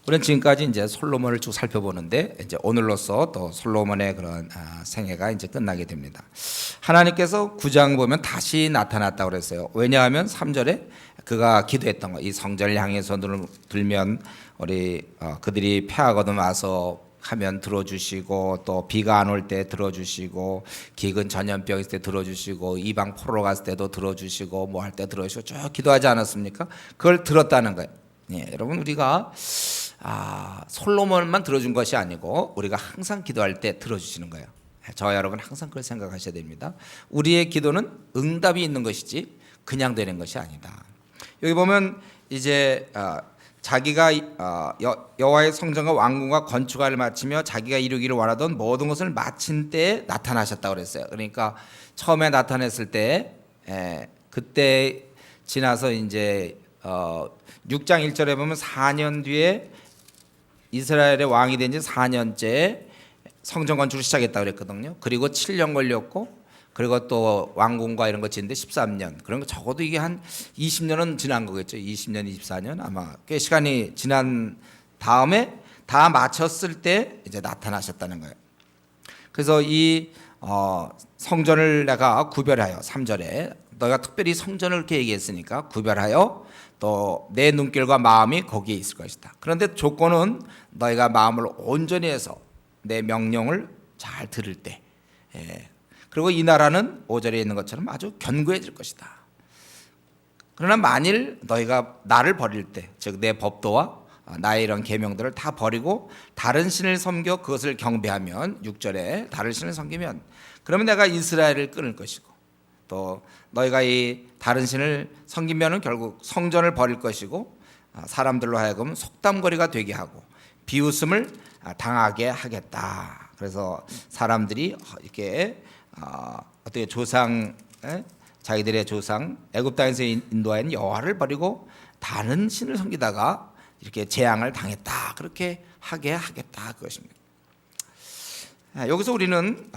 우리는 지금까지 이제 솔로몬을 쭉 살펴보는데 이제 오늘로써 또 솔로몬의 그런 생애가 이제 끝나게 됩니다. 하나님께서 9장 보면 다시 나타났다고 그랬어요. 왜냐하면 3절에 그가 기도했던 거, 이 성전을 향해서 눈을 들면 우리 그들이 패하거든 와서 하면 들어주시고, 또 비가 안 올 때 들어주시고, 기근 전염병 있을 때 들어주시고, 이방 포로로 갔을 때도 들어주시고, 뭐 할 때 들어주시고 쭉 기도하지 않았습니까? 그걸 들었다는 거예요. 예, 여러분, 우리가 솔로몬만 들어준 것이 아니고 우리가 항상 기도할 때 들어주시는 거예요. 저와 여러분 항상 그걸 생각하셔야 됩니다. 우리의 기도는 응답이 있는 것이지 그냥 되는 것이 아니다. 여기 보면 이제 자기가 여호와의 성전과 왕궁과 건축을 마치며 자기가 이루기를 원하던 모든 것을 마친 때에 나타나셨다고 그랬어요. 그러니까 처음에 나타났을 때 그때 지나서 이제 6장 1절에 보면 4년 뒤에 이스라엘의 왕이 된 지 4년째 성전 건축을 시작했다고 그랬거든요. 그리고 7년 걸렸고, 그리고 또 왕궁과 이런 거 짓는데 13년. 그런 거 적어도 이게 한 20년은 지난 거겠죠. 20년, 24년 아마 꽤 시간이 지난 다음에 다 마쳤을 때 이제 나타나셨다는 거예요. 그래서 이 성전을 내가 구별하여 3절에 너가 특별히 성전을 이렇게 얘기했으니까 구별하여 또 내 눈길과 마음이 거기에 있을 것이다. 그런데 조건은 너희가 마음을 온전히 해서 내 명령을 잘 들을 때, 그리고 이 나라는 5절에 있는 것처럼 아주 견고해질 것이다. 그러나 만일 너희가 나를 버릴 때, 즉 내 법도와 나의 이런 계명들을 다 버리고 다른 신을 섬겨 그것을 경배하면, 6절에 다른 신을 섬기면, 그러면 내가 이스라엘을 끊을 것이고, 또 너희가 이 다른 신을 섬기면은 결국 성전을 버릴 것이고, 사람들로 하여금 속담거리가 되게 하고 비웃음을 당하게 하겠다. 그래서 사람들이 이렇게 어떻게 자기들의 조상 애굽 땅에서 인도하인 여호와를 버리고 다른 신을 섬기다가 이렇게 재앙을 당했다. 그렇게 하게 하겠다. 그것입니다. 여기서 우리는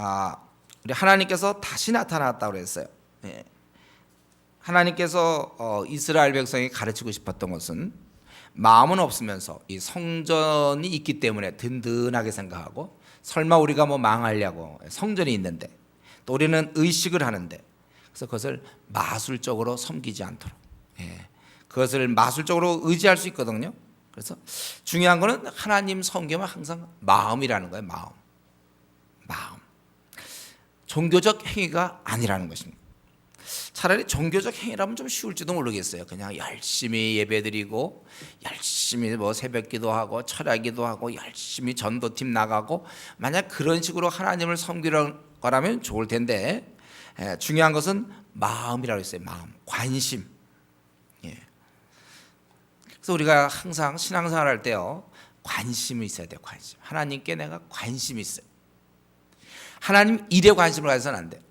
우리 하나님께서 다시 나타났다고 그랬어요. 하나님께서 이스라엘 백성이 가르치고 싶었던 것은 마음은 없으면서 이 성전이 있기 때문에 든든하게 생각하고, 설마 우리가 뭐 망하려고 성전이 있는데 또 우리는 의식을 하는데, 그래서 그것을 마술적으로 섬기지 않도록, 그것을 마술적으로 의지할 수 있거든요. 그래서 중요한 거는 하나님 섬기면 항상 마음이라는 거예요. 마음. 종교적 행위가 아니라는 것입니다. 차라리 종교적 행위라면 좀 쉬울지도 모르겠어요. 그냥 열심히 예배드리고 열심히 뭐 새벽기도 하고 철야기도 하고 열심히 전도팀 나가고, 만약 그런 식으로 하나님을 섬기는 거라면 좋을 텐데, 중요한 것은 마음이라고 했어요. 마음, 관심. 그래서 우리가 항상 신앙생활 할 때요, 관심이 있어야 돼요. 관심. 하나님께 내가 관심이 있어요. 하나님 일에 관심을 가져서는 안 돼요.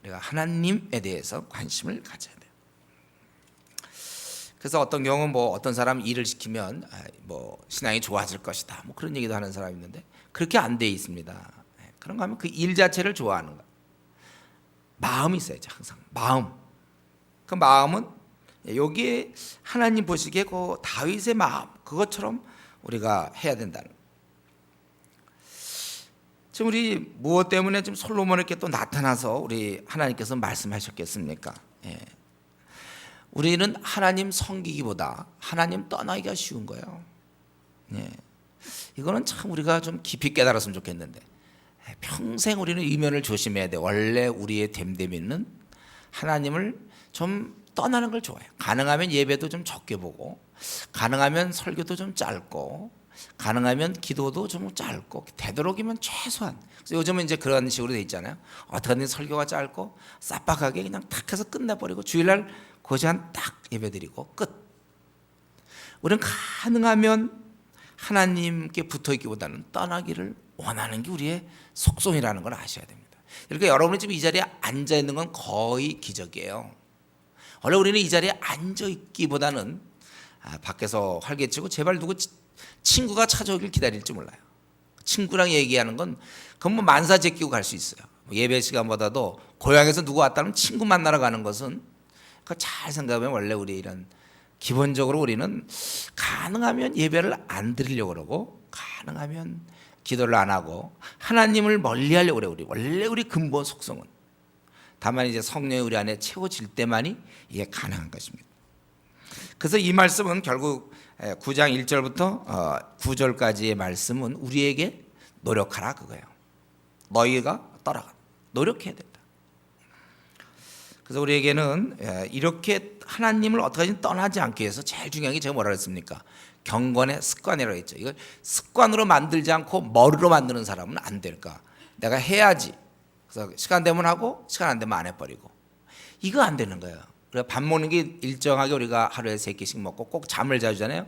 우리가 하나님에 대해서 관심을 가져야 돼요. 그래서 어떤 경우는 뭐 어떤 사람 일을 시키면 뭐 신앙이 좋아질 것이다, 뭐 그런 얘기도 하는 사람이 있는데, 그렇게 안 돼 있습니다. 그런가 하면 그 일 자체를 좋아하는 거예요. 마음이 있어야죠. 항상 마음. 그 마음은 여기에 하나님 보시기에 그 다윗의 마음, 그것처럼 우리가 해야 된다는 거예요. 지금 우리 무엇 때문에 지금 솔로몬에게 또 나타나서 우리 하나님께서 말씀하셨겠습니까? 우리는 하나님 섬기기보다 하나님 떠나기가 쉬운 거예요. 이거는 참 우리가 좀 깊이 깨달았으면 좋겠는데, 평생 우리는 이면을 조심해야 돼. 원래 우리의 됨됨이는 하나님을 좀 떠나는 걸 좋아해요. 가능하면 예배도 좀 적게 보고, 가능하면 설교도 좀 짧고, 가능하면 기도도 좀 짧고, 되도록이면 최소한. 그래서 요즘은 이제 그런 식으로 돼 있잖아요. 어떻게든 설교가 짧고 싹박하게 그냥 탁 해서 끝내버리고 주일날 그 시간 딱 예배드리고 끝. 우리는 가능하면 하나님께 붙어있기보다는 떠나기를 원하는 게 우리의 속성이라는 걸 아셔야 됩니다. 그러니까 여러분이 지금 이 자리에 앉아있는 건 거의 기적이에요. 원래 우리는 이 자리에 앉아있기보다는 밖에서 활개치고 제발 누구 친구가 찾아오길 기다릴지 몰라요. 친구랑 얘기하는 건 그건 뭐 만사 제끼고 갈 수 있어요. 예배 시간보다도 고향에서 누구 왔다면 친구 만나러 가는 것은, 그거 잘 생각하면 원래 우리 이런 기본적으로 우리는 가능하면 예배를 안 드리려고 그러고 가능하면 기도를 안 하고 하나님을 멀리하려고 그래요. 원래 우리 근본 속성은. 다만 이제 성령이 우리 안에 채워질 때만이 이게 가능한 것입니다. 그래서 이 말씀은 결국 9장 1절부터 9절까지의 말씀은 우리에게 노력하라 그거예요. 너희가 떠나가 노력해야 된다. 그래서 우리에게는 이렇게 하나님을 어떻게든 떠나지 않기 위해서 제일 중요한 게 제가 뭐라 그랬습니까? 경건의 습관이라고 했죠. 이걸 습관으로 만들지 않고 머리로 만드는 사람은 안 될까? 내가 해야지. 그래서 시간 되면 하고 시간 안 되면 안 해버리고 이거 안 되는 거예요. 그래서 밥 먹는 게 일정하게 우리가 하루에 3끼씩 먹고 꼭 잠을 자주잖아요.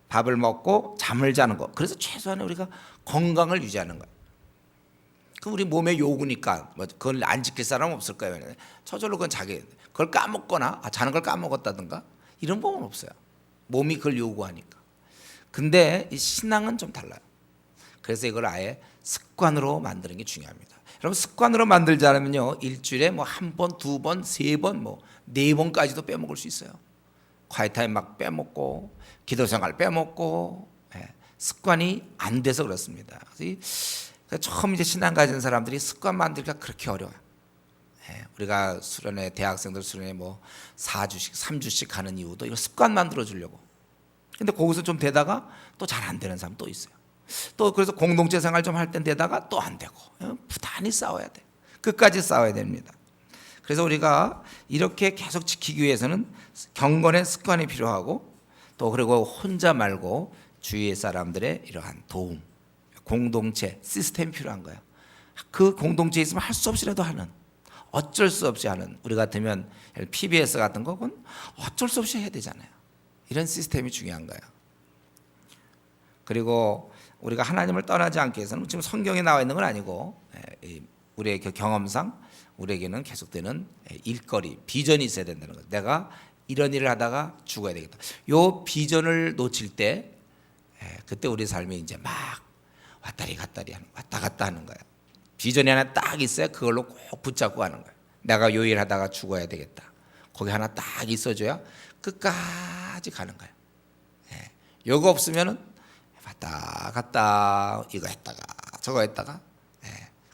밥을 먹고 잠을 자는 거. 그래서 최소한 우리가 건강을 유지하는 거예요. 그럼 우리 몸의 요구니까 뭐 그걸 안 지킬 사람 없을 거예요. 저절로 그건 그걸 까먹거나 자는 걸 까먹었다든가 이런 법은 없어요. 몸이 그걸 요구하니까. 근데 이 신앙은 좀 달라요. 그래서 이걸 아예 습관으로 만드는 게 중요합니다. 여러분 습관으로 만들지 않으면요 일주일에 뭐 한 번, 두 번, 세 번, 뭐 네 번까지도 빼먹을 수 있어요. 콰이타임 막 빼먹고 기도 생활 빼먹고 습관이 안 돼서 그렇습니다. 그래서 처음 이제 신앙 가진 사람들이 습관 만들기가 그렇게 어려워요. 우리가 수련회 대학생들 수련회 뭐 4주씩 3주씩 가는 이유도 이거 습관 만들어 주려고. 근데 거기서 좀 되다가 또 잘 안 되는 사람 또 있어요. 또 그래서 공동체 생활 좀 할 땐 되다가 또 안 되고 부단히 싸워야 돼. 끝까지 싸워야 됩니다. 그래서 우리가 이렇게 계속 지키기 위해서는 경건의 습관이 필요하고 또 그리고 혼자 말고 주위의 사람들의 이러한 도움, 공동체, 시스템이 필요한 거예요. 그 공동체에 있으면 할 수 없이라도 하는 어쩔 수 없이 하는 우리 같으면 PBS 같은 거는 어쩔 수 없이 해야 되잖아요. 이런 시스템이 중요한 거예요. 그리고 우리가 하나님을 떠나지 않기 위해서는 지금 성경에 나와 있는 건 아니고 우리의 그 경험상 우리에게는 계속되는 일거리, 비전이 있어야 된다는 거예요. 내가 이런 일을 하다가 죽어야 되겠다. 요 비전을 놓칠 때 그때 우리 삶이 이제 막 왔다리 갔다리 하는 왔다 갔다 하는 거예요. 비전이 하나 딱 있어야 그걸로 꼭 붙잡고 하는 거예요. 내가 요 일 하다가 죽어야 되겠다. 거기 하나 딱 있어줘야 끝까지 가는 거예요. 요거 없으면은 왔다 갔다 이거 했다가 저거 했다가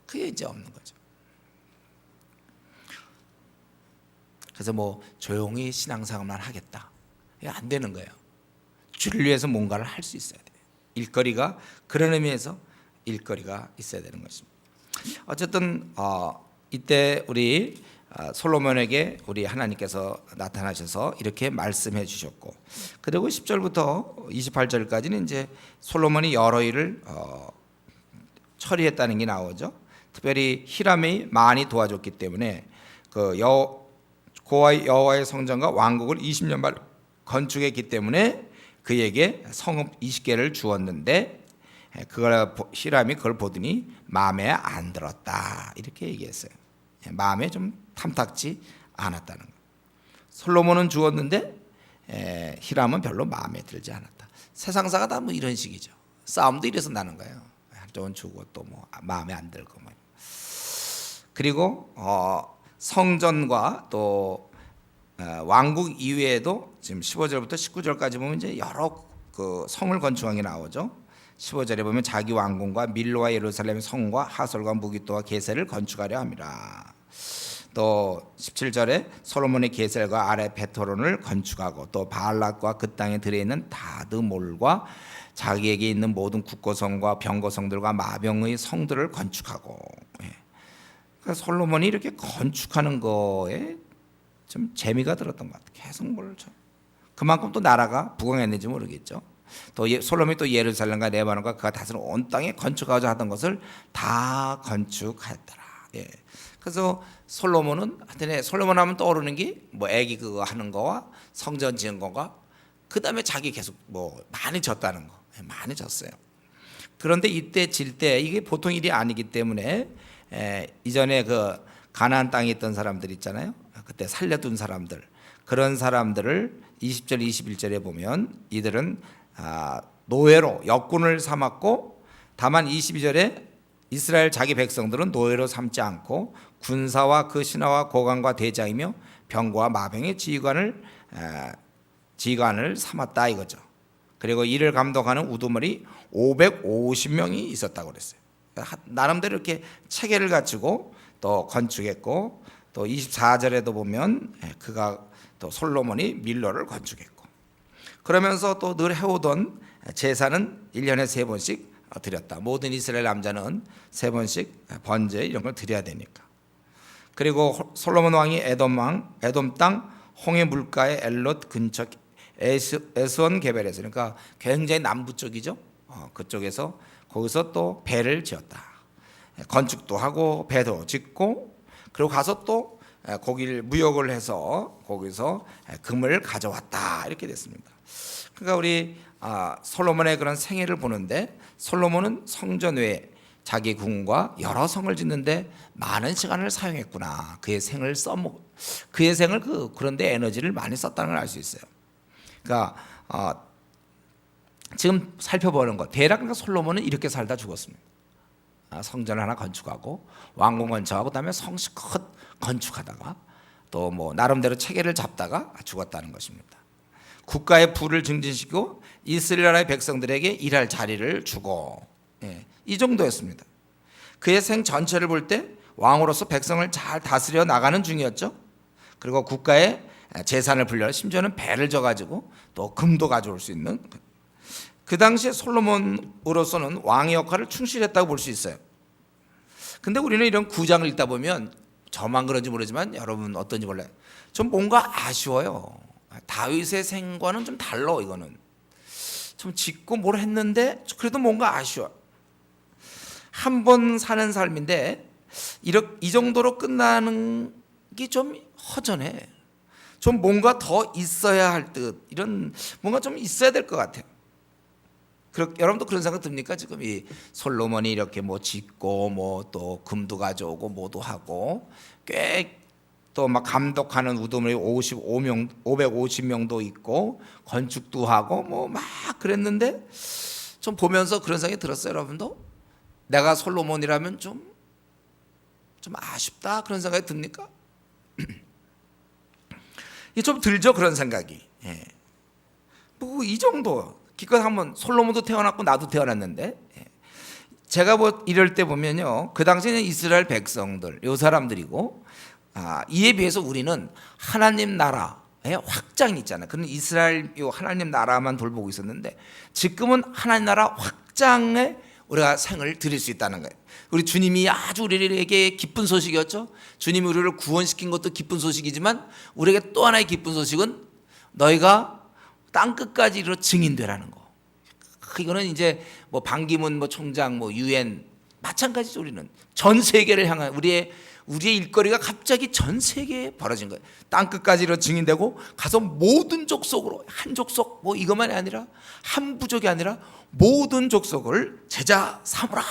그게 이제 없는 거죠. 그래서 뭐 조용히 신앙생활만 하겠다. 이게 안 되는 거예요. 주를 위해서 뭔가를 할 수 있어야 돼요. 일거리가 그런 의미에서 일거리가 있어야 되는 것입니다. 어쨌든 이때 우리 솔로몬에게 우리 하나님께서 나타나셔서 이렇게 말씀해 주셨고 그리고 10절부터 28절까지는 이제 솔로몬이 여러 일을 처리했다는 게 나오죠. 특별히 히람이 많이 도와줬기 때문에 그 여호와의 성전과 왕국을 20년 만 건축했기 때문에 그에게 성읍 20개를 주었는데 히람이 그걸 보더니 마음에 안 들었다 이렇게 얘기했어요. 마음에 좀 탐탁지 않았다는 거. 솔로몬은 주었는데 히람은 별로 마음에 들지 않았다. 세상사가 다 뭐 이런 식이죠. 싸움도 이래서 나는 거예요. 한쪽은 주고 또 뭐 마음에 안 들고 뭐. 그리고 성전과 또 왕국 이외에도 지금 15절부터 19절까지 보면 이제 여러 그 성을 건축한 게 나오죠. 15절에 보면 자기 왕궁과 밀로와 예루살렘 성과 하솔과 무기토와 게셀을 건축하려 함이라. 또 17절에 솔로몬의 게셀과 아레 베토론을 건축하고 또 바알랏과 그 땅에 들어있는 다드몰과 자기에게 있는 모든 국고성과 병거성들과 마병의 성들을 건축하고. 그러니까 솔로몬이 이렇게 건축하는 거에 좀 재미가 들었던 것 같아요. 계속 뭘 그만큼 또 나라가 부강했는지 모르겠죠. 또 솔로몬이 또 예루살렘과 레바논과 그가 다스리는 온 땅에 건축하고자 하던 것을 다 건축하였더라. 그래서 솔로몬은 하여튼 솔로몬 하면 떠오르는 게 뭐 애기 그거 하는 거와 성전 지은 거가 그 다음에 자기 계속 뭐 많이 졌다는 거 많이 졌어요. 그런데 이때 질 때 이게 보통 일이 아니기 때문에 이전에 그 가나안 땅에 있던 사람들 있잖아요. 그때 살려둔 사람들 그런 사람들을 20절 21절에 보면 이들은 노예로 역군을 삼았고 다만 22절에 이스라엘 자기 백성들은 노예로 삼지 않고 군사와 그 신하와 고관과 대장이며 병거와 마병의 지휘관을 지관을 삼았다 이거죠. 그리고 이를 감독하는 우두머리 550명이 있었다고 그랬어요. 나름대로 이렇게 체계를 갖추고 또 건축했고, 또 24절에도 보면 그가 또 솔로몬이 밀로를 건축했고, 그러면서 또 늘 해오던 제사는 1년에 3번씩 드렸다. 모든 이스라엘 남자는 3번씩 번제 이런 걸 드려야 되니까. 그리고 솔로몬 왕이 에돔 땅 홍해 물가의 엘롯 근처 에스온 게벨에서, 그러니까 굉장히 남부 쪽이죠. 그쪽에서 거기서 또 배를 지었다. 건축도 하고 배도 짓고, 그리고 가서 또 거기를 무역을 해서 거기서 금을 가져왔다 이렇게 됐습니다. 그러니까 우리 솔로몬의 그런 생애를 보는데, 솔로몬은 성전 외에 자기 궁과 여러 성을 짓는데 많은 시간을 사용했구나. 그의 생을 그런데 에너지를 많이 썼다는 걸 알 수 있어요. 그러니까 지금 살펴보는 것, 대략 솔로몬은 이렇게 살다 죽었습니다. 성전 하나 건축하고 왕궁 건축하고 그다음에 성실컷 건축하다가 또 뭐 나름대로 체계를 잡다가 죽었다는 것입니다. 국가의 부를 증진시키고 이스라엘 나라의 백성들에게 일할 자리를 주고, 이 정도였습니다. 그의 생 전체를 볼 때 왕으로서 백성을 잘 다스려 나가는 중이었죠. 그리고 국가의 재산을 불려 심지어는 배를 져가지고 또 금도 가져올 수 있는, 그 당시에 솔로몬으로서는 왕의 역할을 충실했다고 볼 수 있어요. 근데 우리는 이런 구장을 읽다 보면, 저만 그런지 모르지만 여러분 어떤지 몰라요, 좀 뭔가 아쉬워요. 다윗의 생과는 좀 달라. 이거는 좀 짓고 뭘 했는데 그래도 뭔가 아쉬워. 한 번 사는 삶인데 이 정도로 끝나는 게 좀 허전해. 좀 뭔가 더 있어야 할 듯, 이런 뭔가 좀 있어야 될 것 같아요. 여러분도 그런 생각 듭니까? 지금 이 솔로몬이 이렇게 뭐 짓고 뭐 또 금도 가져오고 뭐도 하고, 꽤 또 막 감독하는 우두머리 550명도 있고 건축도 하고 뭐 막 그랬는데, 좀 보면서 그런 생각이 들었어요. 여러분도 내가 솔로몬이라면 좀 아쉽다 그런 생각이 듭니까? 이게 좀 들죠, 그런 생각이. 뭐 이 정도 기껏 한번 솔로몬도 태어났고 나도 태어났는데, 제가 뭐 이럴 때 보면요, 그 당시에는 이스라엘 백성들, 요 사람들이고, 이에 비해서 우리는 하나님 나라의 확장이 있잖아요. 그런 이스라엘 요 하나님 나라만 돌보고 있었는데, 지금은 하나님 나라 확장에 우리가 생을 드릴 수 있다는 거예요. 우리 주님이 아주 우리에게 기쁜 소식이었죠. 주님이 우리를 구원시킨 것도 기쁜 소식이지만, 우리에게 또 하나의 기쁜 소식은 너희가 땅 끝까지 이르러 증인되라는 거. 이거는 이제 뭐 반기문 뭐 총장 뭐 유엔 마찬가지죠. 우리는 전 세계를 향한 우리의 일거리가 갑자기 전 세계에 벌어진 거예요. 땅 끝까지 이르러 증인되고 가서 모든 족속으로, 한 족속 뭐 이것만이 아니라 한 부족이 아니라 모든 족속을 제자 삼으라.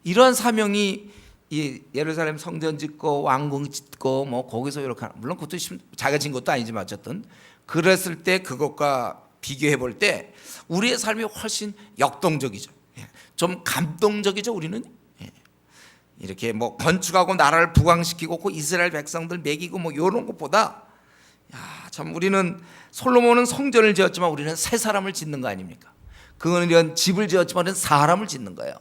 이런 사명이 이 예루살렘 성전 짓고 왕궁 짓고 뭐 거기서 이렇게, 물론 그것도 자기가 진 것도 아니지만 어쨌든 그랬을 때 그것과 비교해 볼 때 우리의 삶이 훨씬 역동적이죠. 좀 감동적이죠. 우리는 이렇게 뭐 건축하고 나라를 부강시키고 그 이스라엘 백성들 먹이고 뭐 이런 것보다, 참 우리는 솔로몬은 성전을 지었지만 우리는 새 사람을 짓는 거 아닙니까? 그거는 이런 집을 지었지만 우리는 사람을 짓는 거예요.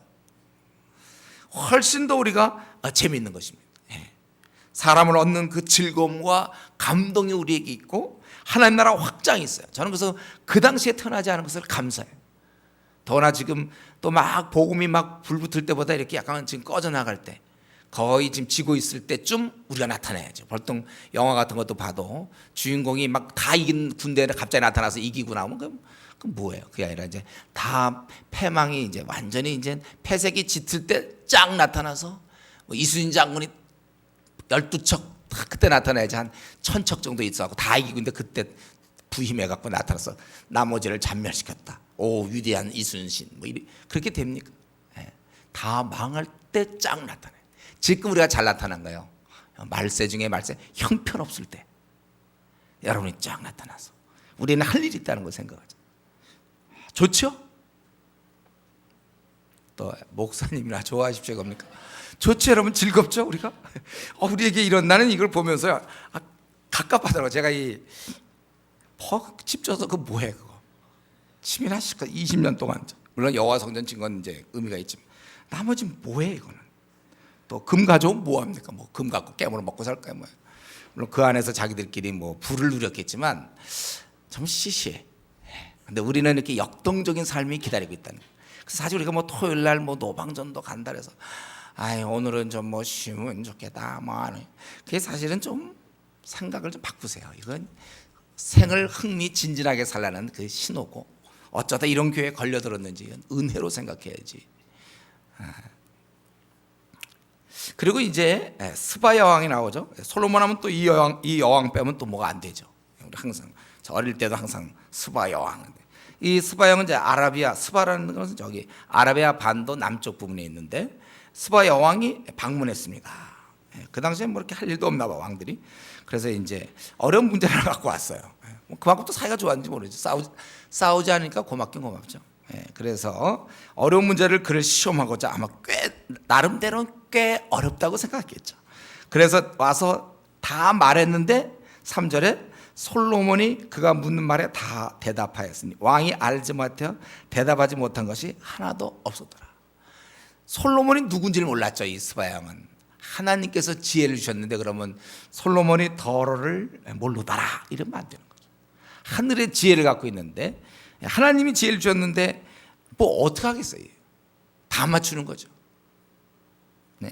훨씬 더 우리가 재미있는 것입니다. 사람을 얻는 그 즐거움과 감동이 우리에게 있고 하나님 나라 확장이 있어요. 저는 그래서 그 당시에 태어나지 않은 것을 감사해요. 더나 지금 또 막 복음이 막 불붙을 때보다 이렇게 약간 지금 꺼져 나갈 때, 거의 지금 지고 있을 때쯤 우리가 나타나야죠. 보통 영화 같은 것도 봐도 주인공이 막 다 이긴 군대에 갑자기 나타나서 이기고 나오면 그럼 뭐예요? 그게 아니라 이제 다 패망이 이제 완전히 이제 패색이 짙을 때 쫙 나타나서, 뭐 이순신 장군이 12척 그때 나타나야지 한 1000척 정도 있어갖고 다 이기고 있는데 그때 부힘해갖고 나타나서 나머지를 잔멸시켰다. 오 위대한 이순신, 뭐 그렇게 됩니까? 다 망할 때 쫙 나타나요. 지금 우리가 잘 나타난 거예요. 말세 중에 말세, 형편없을 때 여러분이 쫙 나타나서 우리는 할 일이 있다는 걸 생각하죠. 좋죠? 또 목사님이나 좋아하십시오 겁니까? 좋죠. 여러분 즐겁죠? 우리가 우리에게 이런, 나는 이걸 보면서 갑갑하더라고요. 제가 이 집 줘서 그 뭐해 그거. 침이나 시켜 20년 동안. 물론 여호와 성전 진 건 이제 의미가 있지만 나머지 뭐해 이거는. 또 금 가져오면 뭐 합니까? 뭐 금 갖고 깨물어 먹고 살까요 뭐야. 물론 그 안에서 자기들끼리 뭐 부를 누렸겠지만 좀 시시해. 근데 우리는 이렇게 역동적인 삶이 기다리고 있다는 거예요. 그래서 사실 우리가 뭐 토요일 날 뭐 노방전도 간다 그래서 아이 오늘은 좀 뭐 쉬면 좋겠다 뭐 하는 그게 사실은 좀 생각을 좀 바꾸세요. 이건 생을 흥미진진하게 살라는 그 신호고 어쩌다 이런 교회에 걸려들었는지 이건 은혜로 생각해야지. 그리고 이제 스바 여왕이 나오죠. 솔로몬 하면 또 이 여왕 빼면 또 뭐가 안 되죠. 우리 항상 저 어릴 때도 항상 스바 여왕. 이 스바 여왕은 이제 아라비아 스바라는 것은 저기 아라비아 반도 남쪽 부분에 있는데 스바 여왕이 방문했습니다. 그 당시에 뭐 이렇게 할 일도 없나 봐 왕들이. 그래서 이제 어려운 문제를 갖고 왔어요. 그만큼 또 사이가 좋았는지 모르죠. 싸우지 않으니까 고맙긴 고맙죠. 그래서 어려운 문제를 그를 시험하고자 아마 나름대로는 꽤 어렵다고 생각했겠죠. 그래서 와서 다 말했는데 3절에 솔로몬이 그가 묻는 말에 다 대답하였으니 왕이 알지 못하여 대답하지 못한 것이 하나도 없었더라. 솔로몬이 누군지를 몰랐죠. 이 스바 왕은 하나님께서 지혜를 주셨는데 그러면 솔로몬이 더러를 모르더라 이러면 안 되는 거죠. 하늘의 지혜를 갖고 있는데 하나님이 지혜를 주셨는데 뭐 어떻게 하겠어요? 다 맞추는 거죠. 네.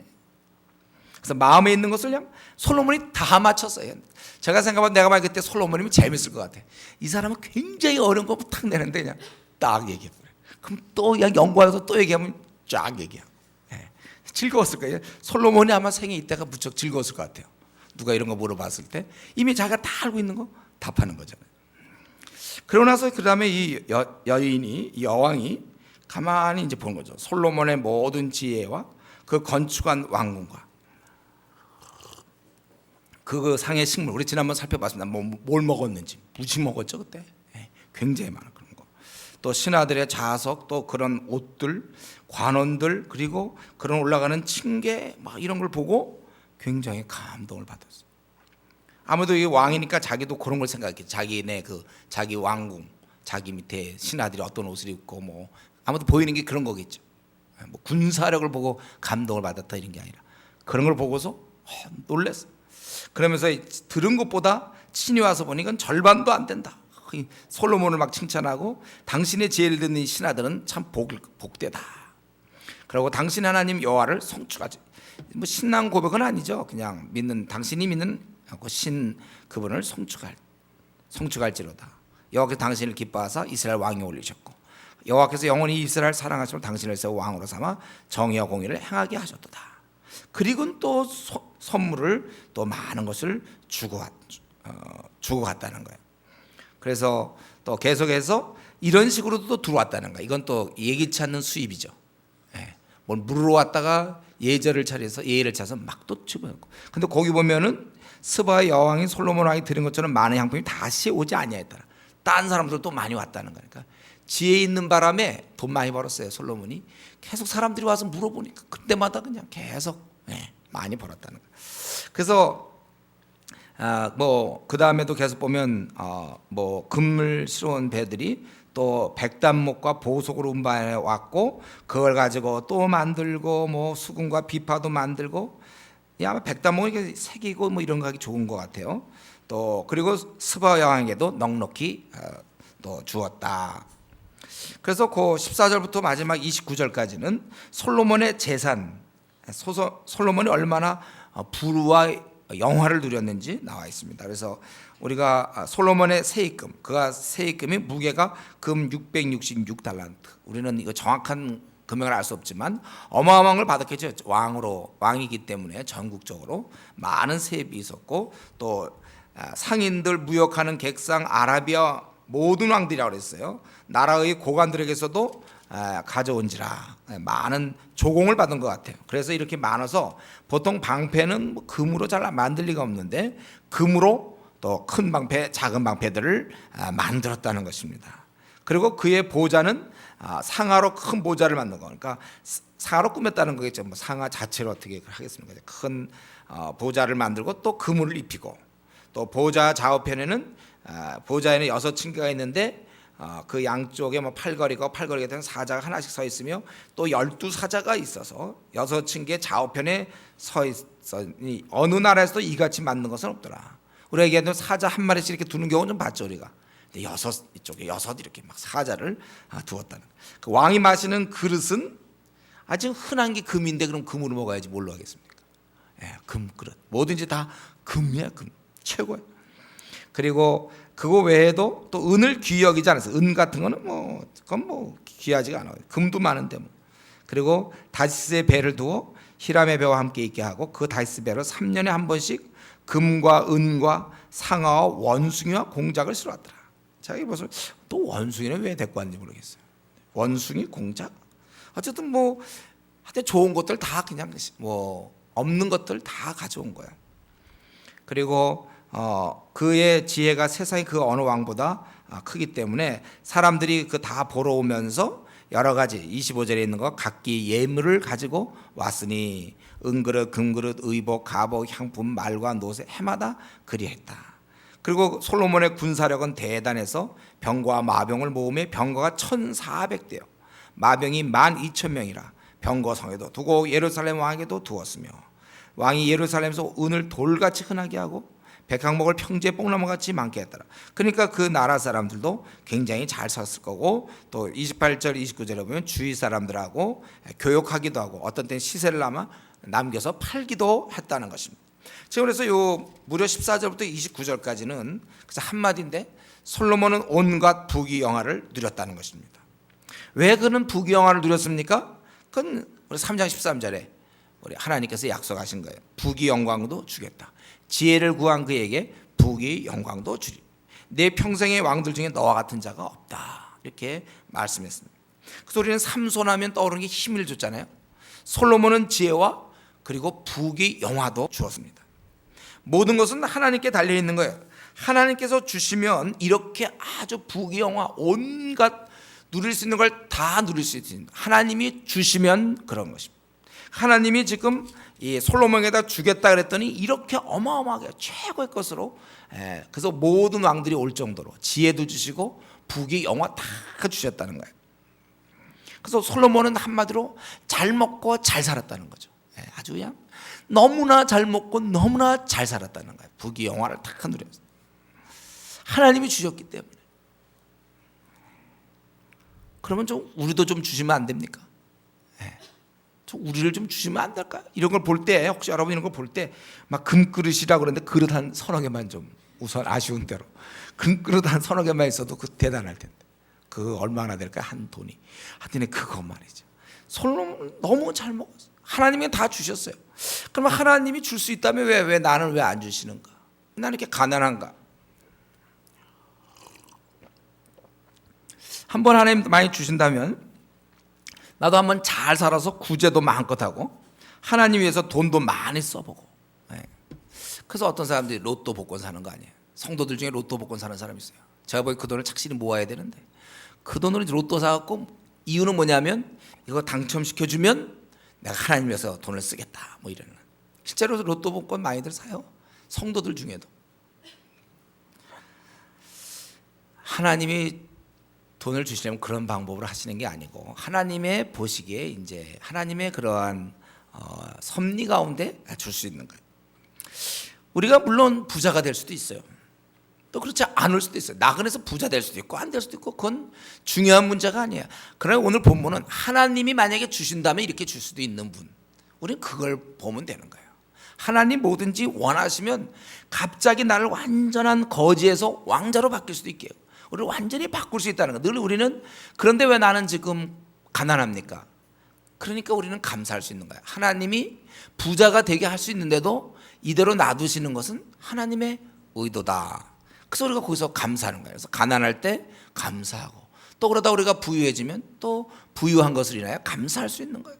그래서 마음에 있는 것을 그냥 솔로몬이 다 맞췄어요. 제가 생각하면 내가 만약 그때 솔로몬이면 재밌을 것 같아. 이 사람은 굉장히 어려운 거 탁 내는데 그냥 딱 얘기해 버려. 그럼 또 그냥 연구하면서 또 얘기하면 쫙 얘기해. 네. 즐거웠을 거예요. 솔로몬이 아마 생에 이때가 무척 즐거웠을 것 같아요. 누가 이런 거 물어봤을 때 이미 자기가 다 알고 있는 거 답하는 거잖아요. 그러고 나서 그 다음에 이 여인이 이 여왕이 가만히 이제 보는 거죠. 솔로몬의 모든 지혜와 그 건축한 왕궁과 그 상의 식물 우리 지난번 살펴봤습니다. 뭘 먹었는지 무지 먹었죠 그때. 굉장히 많은 그런 거. 또 신하들의 자석 또 그런 옷들 관원들 그리고 그런 올라가는 층계 막 이런 걸 보고 굉장히 감동을 받았어요. 아무래도 이 왕이니까 자기도 그런 걸 생각했겠죠. 자기네 그 자기 왕궁, 자기 밑에 신하들이 어떤 옷을 입고 뭐 아무도 보이는 게 그런 거겠죠. 뭐 군사력을 보고 감동을 받았다 이런 게 아니라 그런 걸 보고서 놀랐어. 그러면서 들은 것보다 친히 와서 보니 이건 절반도 안 된다. 솔로몬을 막 칭찬하고 당신의 지혜를 듣는 신하들은 참 복되다. 그리고 당신 하나님 여호와를 송축하지. 뭐 신앙 고백은 아니죠. 그냥 믿는 당신이 믿는 신 그분을 송축할지로다. 여호와께서 당신을 기뻐하사 이스라엘 왕이 올리셨고 여호와께서 영원히 이스라엘 사랑하시며 당신을 세워 왕으로 삼아 정의와 공의를 행하게 하셨도다. 그리고 또 선물을 또 많은 것을 주고 갔다는 거예요. 그래서 또 계속해서 이런 식으로도 또 들어왔다는 거예요. 이건 또 예기치 않는 수입이죠. 뭘 물으러 왔다가 예절을 차려서 예의를 차서 막 또 집어넣고. 근데 거기 보면은 스바 여왕이 솔로몬 왕이 들은 것처럼 많은 향품이 다시 오지 아니하였더라. 딴 사람들도 많이 왔다는 거니까 지혜 있는 바람에 돈 많이 벌었어요. 솔로몬이 계속 사람들이 와서 물어보니까 그때마다 그냥 계속 많이 벌었다는 거예요. 그래서 뭐 그 다음에도 계속 보면 뭐 금을 실어온 배들이 또 백단목과 보석으로 운반해 왔고 그걸 가지고 또 만들고 뭐 수금과 비파도 만들고 아마 백단목이 새기고 뭐 이런 거 하기 좋은 것 같아요. 또 그리고 스바 여왕에게도 넉넉히 또 주었다. 그래서 그 14절부터 마지막 29절까지는 솔로몬의 재산, 솔로몬이 얼마나 부와 영화를 누렸는지 나와 있습니다. 그래서 우리가 솔로몬의 세입금, 그가 세입금이 무게가 금 666달란트. 우리는 이거 정확한 금액을 알 수 없지만 어마어마한 걸 받았겠죠. 왕이기 때문에 전국적으로 많은 세입이 있었고 또 상인들 무역하는 객상 아라비아 모든 왕들이라고 그랬어요. 나라의 고관들에게서도 가져온지라 많은 조공을 받은 것 같아요. 그래서 이렇게 많아서 보통 방패는 뭐 금으로 잘 만들 리가 없는데 금으로 또 큰 방패, 작은 방패들을 만들었다는 것입니다. 그리고 그의 보좌는 상아로 큰 보좌를 만든 거. 그러니까 상아로 꾸몄다는 거겠죠. 뭐 상아 자체로 어떻게 하겠습니까? 큰 보좌를 만들고 또 그물을 입히고 또 보좌 좌우편에는 보좌에는 6층계가 있는데 그 양쪽에 뭐 팔걸이가 되는 사자가 하나씩 서 있으며 또 12사자가 있어서 6층계 좌우편에 서 있으니 어느 나라에서도 이같이 만든 것은 없더라. 우리가 얘기하는 사자 한 마리씩 이렇게 두는 경우는 좀 봤죠 우리가. 근데 이쪽에 6 이렇게 막 사자를 두었다는. 그 왕이 마시는 그릇은 아주 흔한 게 금인데 그럼 금으로 먹어야지 뭘로 하겠습니까? 금그릇. 뭐든지 다 금이야, 금. 최고야. 그리고 그거 외에도 또 은을 귀히 여기지 않았어요. 은 같은 거는 그건 귀하지가 않아요. 금도 많은데 뭐. 그리고 다시스의 배를 두어 히람의 배와 함께 있게 하고 그 다시스 배로 3년에 한 번씩 금과 은과 상아와 원숭이와 공작을 실어왔더라. 자기 무슨 또 원숭이는 왜 데리고 왔는지 모르겠어요. 원숭이, 공작, 어쨌든 하여튼 좋은 것들 다 그냥 없는 것들 다 가져온 거야. 그리고 그의 지혜가 세상의 그 어느 왕보다 크기 때문에 사람들이 그 다 보러 오면서 여러 가지 25절에 있는 거 각기 예물을 가지고 왔으니 은그릇, 금그릇, 의복, 갑옷, 향품, 말과 노새 해마다 그리했다. 그리고 솔로몬의 군사력은 대단해서 병거와 마병을 모으며 병거가 1,400대요. 마병이 12,000명이라 병거 성에도 두고 예루살렘 왕에게도 두었으며 왕이 예루살렘에서 은을 돌같이 흔하게 하고 백항목을 평지에 뽕나무같이 많게 했더라. 그러니까 그 나라 사람들도 굉장히 잘 샀을 거고 또 28절 29절에 보면 주위 사람들하고 교역하기도 하고 어떤 때는 시세를 남겨서 팔기도 했다는 것입니다. 지금 그래서 요 무려 14절부터 29절까지는 그래서 한마디인데 솔로몬은 온갖 부귀영화를 누렸다는 것입니다. 왜 그는 부귀영화를 누렸습니까? 그건 우리 3장 13절에 우리 하나님께서 약속하신 거예요. 부귀영광도 주겠다. 지혜를 구한 그에게 부귀영광도 주리. 내 평생의 왕들 중에 너와 같은 자가 없다. 이렇게 말씀했습니다. 그래서 우리는 삼손하면 떠오르는 게 힘을 줬잖아요. 솔로몬은 지혜와 그리고 부귀영화도 주었습니다. 모든 것은 하나님께 달려 있는 거예요. 하나님께서 주시면 이렇게 아주 부귀영화 온갖 누릴 수 있는 걸 다 누릴 수 있습니다. 하나님이 주시면 그런 것입니다. 하나님이 지금 이 솔로몬에다 주겠다 그랬더니 이렇게 어마어마하게 최고의 것으로 그래서 모든 왕들이 올 정도로 지혜도 주시고 부귀영화 다 주셨다는 거예요. 그래서 솔로몬은 한마디로 잘 먹고 잘 살았다는 거죠. 아주 그냥 너무나 잘 먹고 너무나 잘 살았다는 거예요. 부귀영화를 다 누렸어요. 하나님이 주셨기 때문에. 그러면 좀 우리도 좀 주시면 안 됩니까? 좀 우리를 좀 주시면 안 될까요? 이런 걸 볼 때 혹시 여러분 이런 걸 볼 때 막 금그릇이라고 그러는데 그릇 한 서너 개만 좀 우선 아쉬운 대로 금그릇 한 서너 개만 있어도 그 대단할 텐데 그 얼마나 될까요? 한 돈이 하여튼 그거 말이죠. 솔로몬 너무 잘 먹었어요. 하나님이 다 주셨어요. 그러면 하나님이 줄 수 있다면 왜 나는 왜 안 주시는가? 나는 이렇게 가난한가? 한번 하나님 많이 주신다면 나도 한번 잘 살아서 구제도 마음껏 하고 하나님 위해서 돈도 많이 써보고. 그래서 어떤 사람들이 로또 복권 사는 거 아니에요. 성도들 중에 로또 복권 사는 사람이 있어요. 제가 보기 그 돈을 착실히 모아야 되는데 그 돈으로 로또 사갖고 이유는 뭐냐면 이거 당첨시켜주면 내가 하나님 위해서 돈을 쓰겠다 뭐 이러는. 실제로 로또 복권 많이들 사요. 성도들 중에도. 하나님이 돈을 주시려면 그런 방법으로 하시는 게 아니고 하나님의 보시기에 이제 하나님의 그러한 섭리 가운데 줄 수 있는 거예요. 우리가 물론 부자가 될 수도 있어요. 또 그렇지 않을 수도 있어요. 나그네서 부자 될 수도 있고 안 될 수도 있고 그건 중요한 문제가 아니에요. 그러나 오늘 본문은 하나님이 만약에 주신다면 이렇게 줄 수도 있는 분, 우리는 그걸 보면 되는 거예요. 하나님 뭐든지 원하시면 갑자기 나를 완전한 거지에서 왕자로 바뀔 수도 있게요. 우리를 완전히 바꿀 수 있다는 거. 늘 우리는 그런데 왜 나는 지금 가난합니까? 그러니까 우리는 감사할 수 있는 거야. 하나님이 부자가 되게 할 수 있는데도 이대로 놔두시는 것은 하나님의 의도다. 그래서 우리가 거기서 감사하는 거예요. 그래서 가난할 때 감사하고 또 그러다 우리가 부유해지면 또 부유한 것을 인하여 감사할 수 있는 거예요.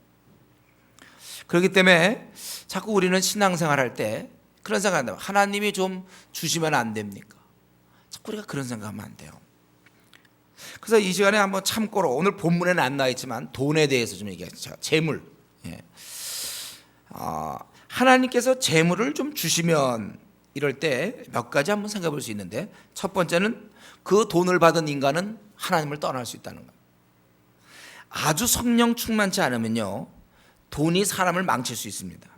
그렇기 때문에 자꾸 우리는 신앙생활할 때 그런 생각한다. 하나님이 좀 주시면 안 됩니까? 자꾸 우리가 그런 생각하면 안 돼요. 그래서 이 시간에 한번 참고로 오늘 본문에는 안 나와 있지만 돈에 대해서 좀 얘기하죠. 재물. 하나님께서 재물을 좀 주시면 이럴 때 몇 가지 한번 생각해 볼 수 있는데, 첫 번째는 그 돈을 받은 인간은 하나님을 떠날 수 있다는 거예요. 아주 성령 충만치 않으면요, 돈이 사람을 망칠 수 있습니다.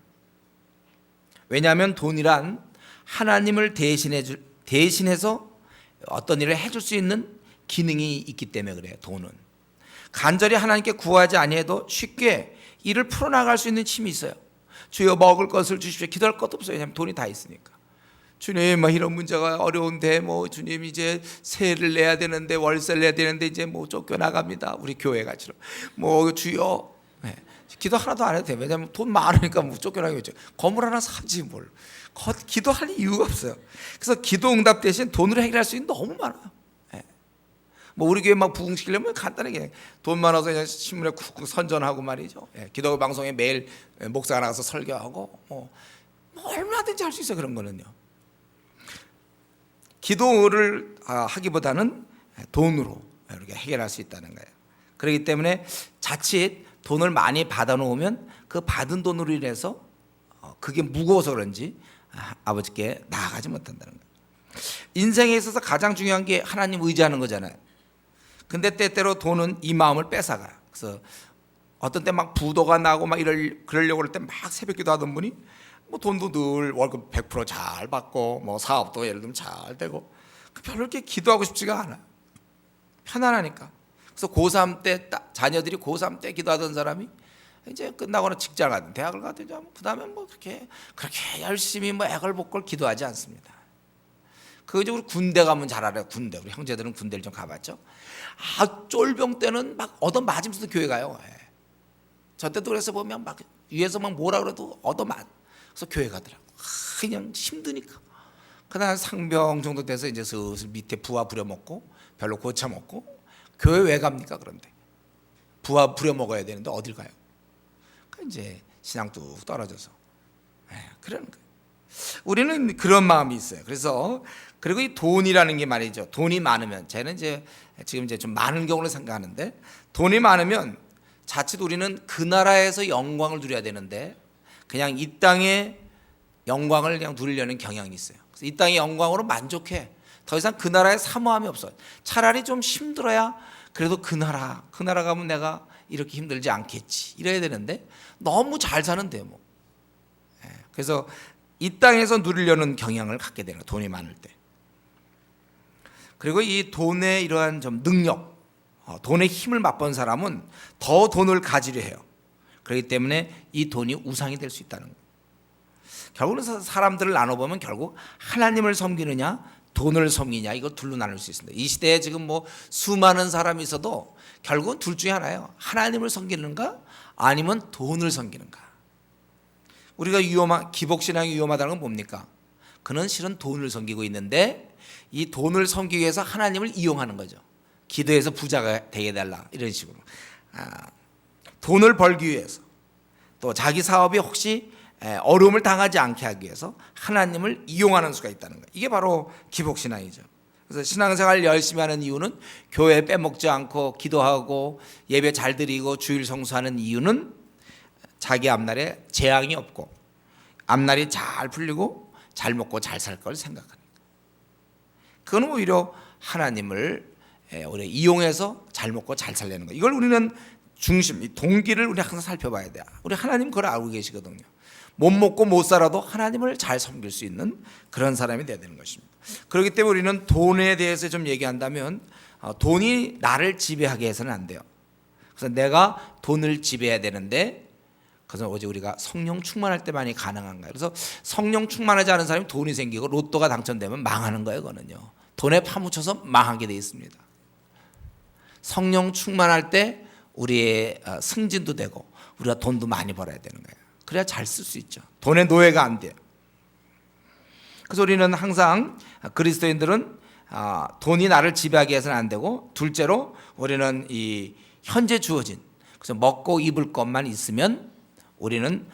왜냐하면 돈이란 하나님을 대신해서 어떤 일을 해줄 수 있는 기능이 있기 때문에 그래요. 돈은 간절히 하나님께 구하지 아니해도 쉽게 일을 풀어나갈 수 있는 힘이 있어요. 주여 먹을 것을 주십시오. 기도할 것도 없어요. 왜냐하면 돈이 다 있으니까. 주님, 뭐 이런 문제가 어려운데, 뭐 주님 이제 세를 내야 되는데, 월세를 내야 되는데 이제 뭐 쫓겨나갑니다. 우리 교회 같이로 뭐 주여, 네. 기도 하나도 안 해도 돼요. 왜냐하면 돈 많으니까 뭐 쫓겨나겠죠. 건물 하나 사지 뭘. 기도할 이유가 없어요. 그래서 기도 응답 대신 돈으로 해결할 수 있는 게 너무 많아요. 네. 뭐 우리 교회 막 부흥시키려면 간단하게 돈 많아서 그냥 신문에 쿡쿡 선전하고 말이죠. 네. 기도 방송에 매일 목사가 나가서 설교하고 뭐 얼마든지 할 수 있어요. 그런 거는요. 기도를 하기보다는 돈으로 이렇게 해결할 수 있다는 거예요. 그렇기 때문에 자칫 돈을 많이 받아놓으면 그 받은 돈으로 인해서 그게 무거워서 그런지 아버지께 나아가지 못한다는 거예요. 인생에 있어서 가장 중요한 게 하나님 의지하는 거잖아요. 근데 때때로 돈은 이 마음을 뺏어가요. 그래서 어떤 때 막 부도가 나고 막 그러려고 할 때 막 새벽기도 하던 분이 뭐 돈도 늘 월급 100% 잘 받고 뭐 사업도 예를 들면 잘 되고 별로 이렇게 기도하고 싶지가 않아요. 편안하니까. 그래서 고3 때 자녀들이 고3 때 기도하던 사람이 이제 끝나고는 직장을 가든 대학을 가든 그다음에 뭐 그렇게 열심히 뭐 애걸 복걸 기도하지 않습니다. 그거 이제 우리 군대 가면 잘 알아요. 군대 우리 형제들은 군대를 좀 가봤죠. 쫄병 때는 막 얻어 맞으면서도 교회 가요. 저 때도 그래서 보면 막 위에서 막 뭐라 그래도 얻어 맞. 그래서 교회 가더라고. 그냥 힘드니까. 그다음 상병 정도 돼서 이제 슬슬 밑에 부하 부려먹고 별로 고쳐 먹고 교회 왜 갑니까? 그런데 부하 부려먹어야 되는데 어딜 가요? 이제 신앙 뚝 떨어져서 그러는 거예요. 우리는 그런 마음이 있어요. 그래서 그리고 이 돈이라는 게 말이죠. 돈이 많으면 저는 이제 지금 이제 좀 많은 경우를 생각하는데 돈이 많으면 자칫 우리는 그 나라에서 영광을 누려야 되는데 그냥 이 땅의 영광을 그냥 누리려는 경향이 있어요. 그래서 이 땅의 영광으로 만족해. 더 이상 그 나라에 사모함이 없어요. 차라리 좀 힘들어야 그래도 그 나라 가면 내가 이렇게 힘들지 않겠지 이래야 되는데 너무 잘 사는데 뭐. 그래서 이 땅에서 누리려는 경향을 갖게 되는 거예요. 돈이 많을 때. 그리고 이 돈의 이러한 좀 능력, 돈의 힘을 맛본 사람은 더 돈을 가지려 해요. 그렇기 때문에 이 돈이 우상이 될 수 있다는 거예요. 결국은 사람들을 나눠보면 결국 하나님을 섬기느냐 돈을 섬기냐 이거 둘로 나눌 수 있습니다. 이 시대에 지금 뭐 수많은 사람이 있어도 결국은 둘 중에 하나예요. 하나님을 섬기는가 아니면 돈을 섬기는가. 우리가 기복신앙이 위험하다는 건 뭡니까? 그는 실은 돈을 섬기고 있는데 이 돈을 섬기기 위해서 하나님을 이용하는 거죠. 기도해서 부자가 되게 해달라 이런 식으로. 돈을 벌기 위해서 또 자기 사업이 혹시 어려움을 당하지 않게 하기 위해서 하나님을 이용하는 수가 있다는 거예요. 이게 바로 기복신앙이죠. 그래서 신앙생활 열심히 하는 이유는 교회 빼먹지 않고 기도하고 예배 잘 드리고 주일 성수하는 이유는 자기 앞날에 재앙이 없고 앞날이 잘 풀리고 잘 먹고 잘 살 걸 생각하니까. 그건 오히려 하나님을 우리 이용해서 잘 먹고 잘 살려는 거예요. 이걸 우리는 중심, 이 동기를 우리 항상 살펴봐야 돼요. 우리 하나님 그걸 알고 계시거든요. 못 먹고 못 살아도 하나님을 잘 섬길 수 있는 그런 사람이 되어야 되는 것입니다. 그렇기 때문에 우리는 돈에 대해서 좀 얘기한다면 돈이 나를 지배하게 해서는 안 돼요. 그래서 내가 돈을 지배해야 되는데 그래서 어제 우리가 성령 충만할 때만이 가능한 거예요. 그래서 성령 충만하지 않은 사람이 돈이 생기고 로또가 당첨되면 망하는 거예요. 그거는요. 돈에 파묻혀서 망하게 돼 있습니다. 성령 충만할 때 우리의 승진도 되고 우리가 돈도 많이 벌어야 되는 거예요. 그래야 잘 쓸 수 있죠. 돈의 노예가 안 돼요. 그래서 우리는 항상 그리스도인들은 돈이 나를 지배하게 해서는 안 되고 둘째로 우리는 이 현재 주어진 그래서 먹고 입을 것만 있으면 우리는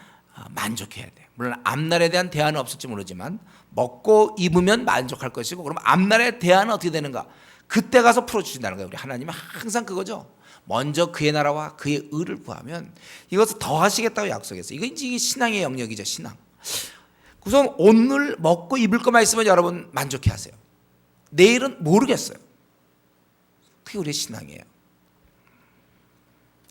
만족해야 돼요. 물론 앞날에 대한 대안은 없을지 모르지만 먹고 입으면 만족할 것이고 그럼 앞날에 대안은 어떻게 되는가? 그때 가서 풀어주신다는 거예요. 우리 하나님은 항상 그거죠. 먼저 그의 나라와 그의 의를 구하면 이것을 더 하시겠다고 약속했어요. 이게 신앙의 영역이죠. 신앙. 우선 오늘 먹고 입을 것만 있으면 여러분 만족해 하세요. 내일은 모르겠어요. 그게 우리의 신앙이에요.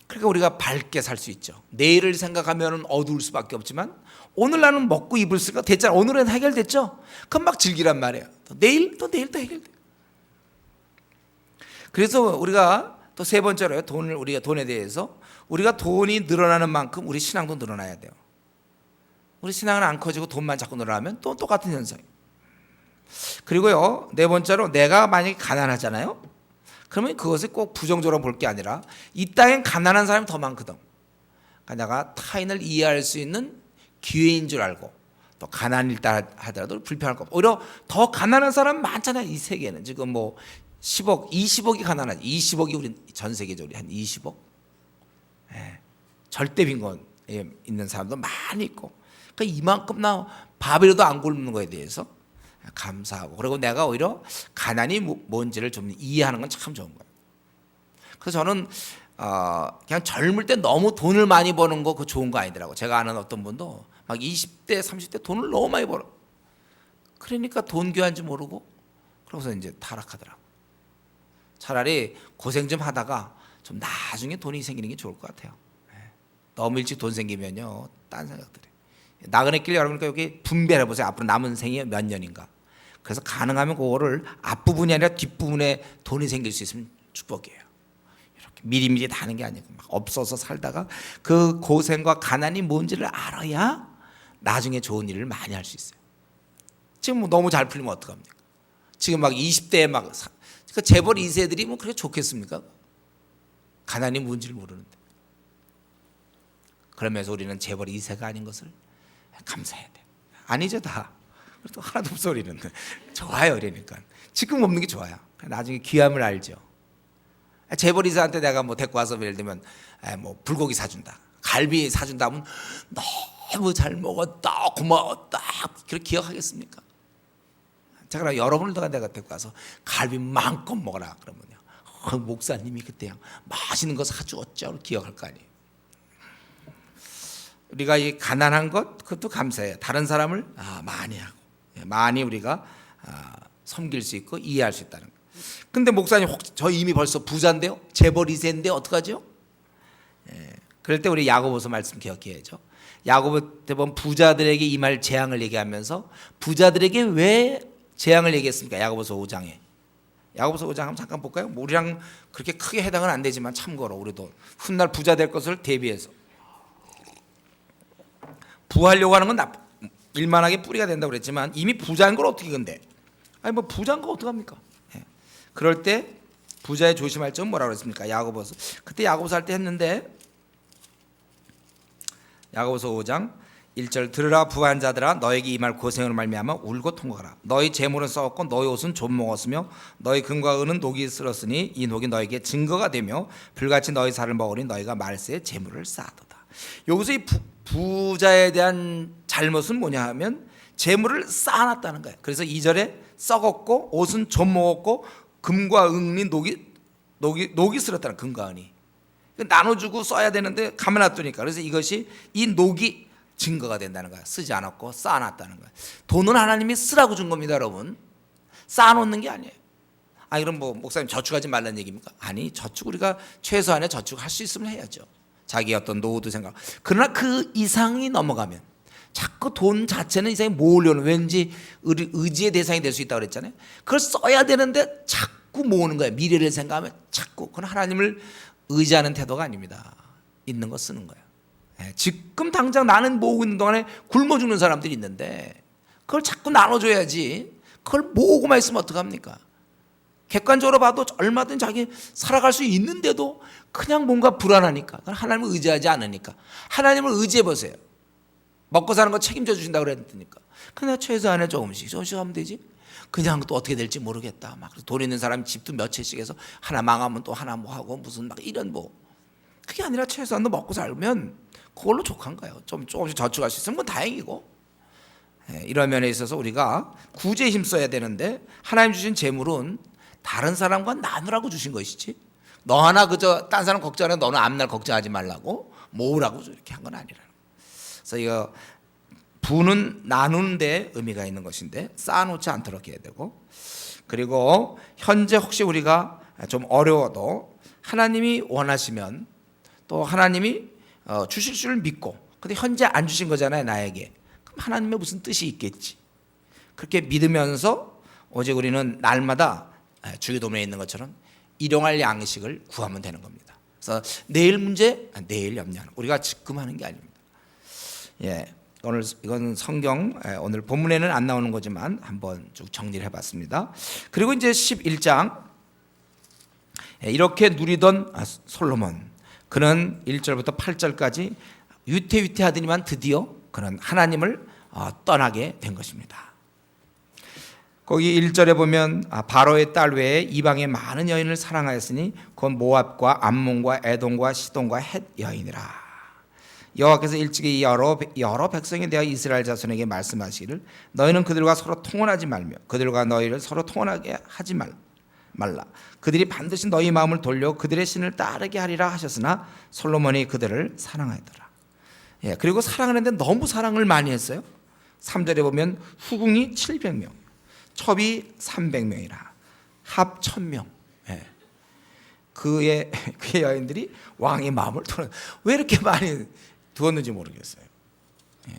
그러니까 우리가 밝게 살 수 있죠. 내일을 생각하면 어두울 수밖에 없지만 오늘 나는 먹고 입을 수가 됐잖아. 오늘은 해결됐죠. 그럼 막 즐기란 말이에요. 내일 또 해결돼. 그래서 우리가 또 세 번째로요. 우리가 돈에 대해서 우리가 돈이 늘어나는 만큼 우리 신앙도 늘어나야 돼요. 우리 신앙은 안 커지고 돈만 자꾸 늘어나면 또 똑같은 현상이에요. 그리고요, 네 번째로 내가 만약에 가난하잖아요. 그러면 그것을 꼭 부정적으로 볼 게 아니라 이 땅엔 가난한 사람이 더 많거든. 그러니까 내가 타인을 이해할 수 있는 기회인 줄 알고 또 가난이다 하더라도 불편할 거 없고 오히려 더 가난한 사람 많잖아요. 이 세계는 지금 뭐 10억, 20억이 가난하지. 20억이 우리 전 세계적으로 한 20억. 절대 빈곤에 있는 사람도 많이 있고. 그러니까 이만큼 나 밥이라도 안 굶는 거에 대해서 감사하고 그리고 내가 오히려 가난이 뭔지를 좀 이해하는 건 참 좋은 거예요. 그래서 저는 그냥 젊을 때 너무 돈을 많이 버는 거 그거 좋은 거 아니더라고. 제가 아는 어떤 분도 막 20대, 30대 돈을 너무 많이 벌어. 그러니까 돈 귀한지 모르고 그러고서 이제 타락하더라고. 차라리 고생 좀 하다가 좀 나중에 돈이 생기는 게 좋을 것 같아요. 너무 일찍 돈 생기면요, 딴 생각들이. 나그네 길 여러분과 여기 분배해 보세요. 앞으로 남은 생이 몇 년인가. 그래서 가능하면 그거를 앞부분이 아니라 뒷부분에 돈이 생길 수 있으면 축복이에요. 이렇게 미리미리 다 하는 게 아니고 막 없어서 살다가 그 고생과 가난이 뭔지를 알아야 나중에 좋은 일을 많이 할 수 있어요. 지금 뭐 너무 잘 풀리면 어떡합니까? 지금 막 20대에 막 그러니까 재벌 2세들이 뭐 그렇게 좋겠습니까? 가난이 뭔지를 모르는데. 그러면서 우리는 재벌 2세가 아닌 것을 감사해야 돼. 아니죠 다. 또 하나도 없어 우리는. 좋아요 그러니까. 지금 없는 게 좋아요. 나중에 귀함을 알죠. 재벌 2세한테 내가 뭐 데리고 와서 예를 들면 뭐 불고기 사준다, 갈비 사준다 하면 너무 잘 먹었다, 고마웠다 그렇게 기억하겠습니까? 제가 여러분을 내가 데리고 와서 갈비 마음껏 먹어라 그러면요, 목사님이 그때 맛있는 거 사주었죠 기억할 거 아니에요. 우리가 이 가난한 것 그것도 감사해요. 다른 사람을 많이 하고 많이 우리가 섬길 수 있고 이해할 수 있다는 거. 근데 목사님 저 이미 벌써 부자인데요, 재벌 2세인데 어떡하죠? 그럴 때 우리 야고보서 말씀 기억해야죠. 야고보 때 보면 부자들에게 이 말 재앙을 얘기하면서 부자들에게 왜 재앙을 얘기했습니까? 야고보서 5장에. 야고보서 5장 한번 잠깐 볼까요? 우리랑 그렇게 크게 해당은 안 되지만 참고로 우리도 훗날 부자 될 것을 대비해서 부하려고 하는 건 일만하게 뿌리가 된다고 그랬지만 이미 부자인 걸 어떻게 근데? 아니 뭐 부자인 거 어떡합니까? 그럴 때 부자의 조심할 점은 뭐라고 그랬습니까? 야고보서 그때 야고보서 할 때 했는데 야고보서 5장 1절 들으라 부한 자들아 너에게 이 말 고생으로 말미암아 울고 통곡하라. 너희 재물은 썩었고 너희 옷은 좀 먹었으며 너희 금과 은은 녹이 쓸었으니 이 녹이 너에게 증거가 되며 불같이 너희 살을 먹으니 너희가 말세에 재물을 쌓아도다. 여기서 이 부자에 대한 잘못은 뭐냐 하면 재물을 쌓아놨다는 거예요. 그래서 2절에 썩었고 옷은 좀 먹었고 금과 은이 녹이 쓸었다는, 금과 은이 나눠주고 써야 되는데 가만 놔두니까. 그래서 이것이 이 녹이 증거가 된다는 거야. 쓰지 않았고 쌓아놨다는 거야. 돈은 하나님이 쓰라고 준 겁니다 여러분. 쌓아놓는 게 아니에요. 그럼 뭐 목사님 저축하지 말라는 얘기입니까? 아니, 저축 우리가 최소한의 저축할 수 있으면 해야죠. 자기 어떤 노후도 생각. 그러나 그 이상이 넘어가면 자꾸 돈 자체는 이상이 모으려는, 왠지 의지의 대상이 될 수 있다고 그랬잖아요. 그걸 써야 되는데 자꾸 모으는 거예요. 미래를 생각하면 자꾸. 그건 하나님을 의지하는 태도가 아닙니다. 있는 거 쓰는 거예요. 지금 당장 나는 모으고 있는 동안에 굶어 죽는 사람들이 있는데 그걸 자꾸 나눠줘야지. 그걸 모으고만 있으면 어떡합니까? 객관적으로 봐도 얼마든 자기 살아갈 수 있는데도 그냥 뭔가 불안하니까, 하나님을 의지하지 않으니까. 하나님을 의지해 보세요. 먹고 사는 거 책임져 주신다고 그랬으니까 그냥 최소한의 조금씩 하면 되지. 그냥 또 어떻게 될지 모르겠다. 막 돈 있는 사람이 집도 몇 채씩 해서 하나 망하면 또 하나 뭐 하고 무슨 막 이런 뭐, 그게 아니라 최소한도 먹고 살면 그걸로 족한 거예요. 조금씩 저축할 수 있으면 다행이고. 이런 면에 있어서 우리가 구제에 힘써야 되는데 하나님 주신 재물은 다른 사람과 나누라고 주신 것이지 너 하나 그저 딴 사람 걱정하는 너는 앞날 걱정하지 말라고 모으라고 이렇게 한 건 아니라는. 그래서 이거 부는 나누는 데 의미가 있는 것인데 쌓아놓지 않도록 해야 되고, 그리고 현재 혹시 우리가 좀 어려워도 하나님이 원하시면 또 하나님이 주실 줄 믿고, 근데 현재 안 주신 거잖아요 나에게. 그럼 하나님의 무슨 뜻이 있겠지. 그렇게 믿으면서 오직 우리는 날마다 주기도문에 있는 것처럼 일용할 양식을 구하면 되는 겁니다. 그래서 내일 문제 내일 염려하는, 우리가 지금 하는 게 아닙니다. 예, 오늘 이건 성경 오늘 본문에는 안 나오는 거지만 한번 쭉 정리를 해봤습니다. 그리고 이제 11장 이렇게 누리던 솔로몬, 그는 1절부터 8절까지 위태위태하더니만 드디어 그는 하나님을 떠나게 된 것입니다. 거기 1절에 보면 바로의 딸 외에 이방의 많은 여인을 사랑하였으니 곧 모압과 암몬과 에돔과 시돈과 헷 여인이라. 여호와께서 일찍이 여러 백성에 대하여 이스라엘 자손에게 말씀하시기를 너희는 그들과 서로 통혼하지 말며 그들과 너희를 서로 통혼하게 하지 말라. 그들이 반드시 너희 마음을 돌려 그들의 신을 따르게 하리라 하셨으나 솔로몬이 그들을 사랑하였더라. 예, 그리고 사랑하는데 너무 사랑을 많이 했어요. 3절에 보면 후궁이 700명, 첩이 300명이라 합 1000명. 예. 그의 여인들이 왕의 마음을 두는, 왜 이렇게 많이 두었는지 모르겠어요. 예.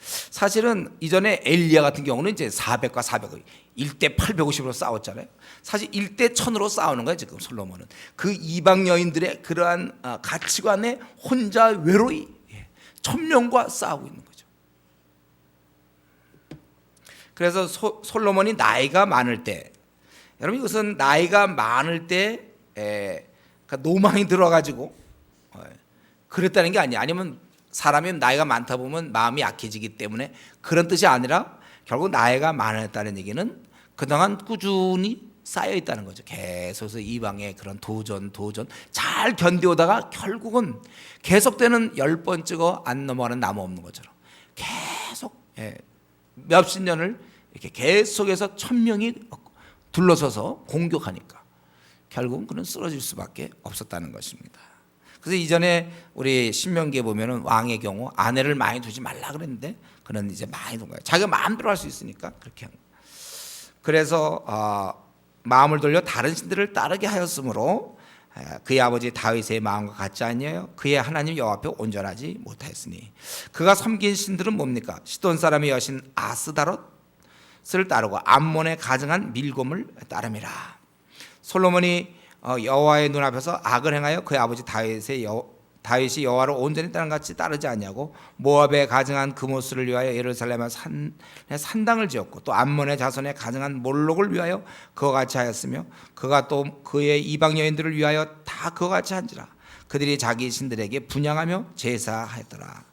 사실은 이전에 엘리야 같은 경우는 이제 400과 400, 1대 850으로 싸웠잖아요. 사실 1대 1000으로 싸우는 거예요 지금 솔로몬은. 그 이방 여인들의 그러한 가치관에 혼자 외로이 1000명과 싸우고 있는 거죠. 그래서 솔로몬이 나이가 많을 때, 여러분 이것은 나이가 많을 때 노망이 들어가지고 그랬다는 게 아니에요. 아니면 사람이 나이가 많다 보면 마음이 약해지기 때문에 그런 뜻이 아니라 결국 나이가 많았다는 얘기는 그동안 꾸준히 쌓여 있다는 거죠. 계속해서 이방의 그런 도전 잘 견디오다가 결국은 계속되는 10번 찍어 안 넘어가는 나무 없는 것처럼 계속 몇십 년을 이렇게 계속해서 1000명이 둘러서서 공격하니까 결국은 그는 쓰러질 수밖에 없었다는 것입니다. 그래서 이전에 우리 신명기에 보면은 왕의 경우 아내를 많이 두지 말라 그랬는데 그는 이제 많이 둔 거예요. 자기가 마음대로 할 수 있으니까 그렇게 한 거예요. 그래서 마음을 돌려 다른 신들을 따르게 하였으므로 그의 아버지 다윗의 마음과 같지 아니하여 그의 하나님 여호와 앞에 온전하지 못하였으니 그가 섬긴 신들은 뭡니까? 시돈 사람의 여신 아스다롯을 따르고 암몬에 가증한 밀곰을 따름이라. 솔로몬이 여호와의 눈앞에서 악을 행하여 그의 아버지 다윗이 여호와를 온전히 따른 같이 따르지 아니하고 모압에 가증한 금오스를 위하여 예루살렘에 산당을 지었고 또 암몬의 자손에 가증한 몰록을 위하여 그와 같이 하였으며 그가 또 그의 이방 여인들을 위하여 다 그와 같이 한지라. 그들이 자기 신들에게 분향하며 제사하였더라.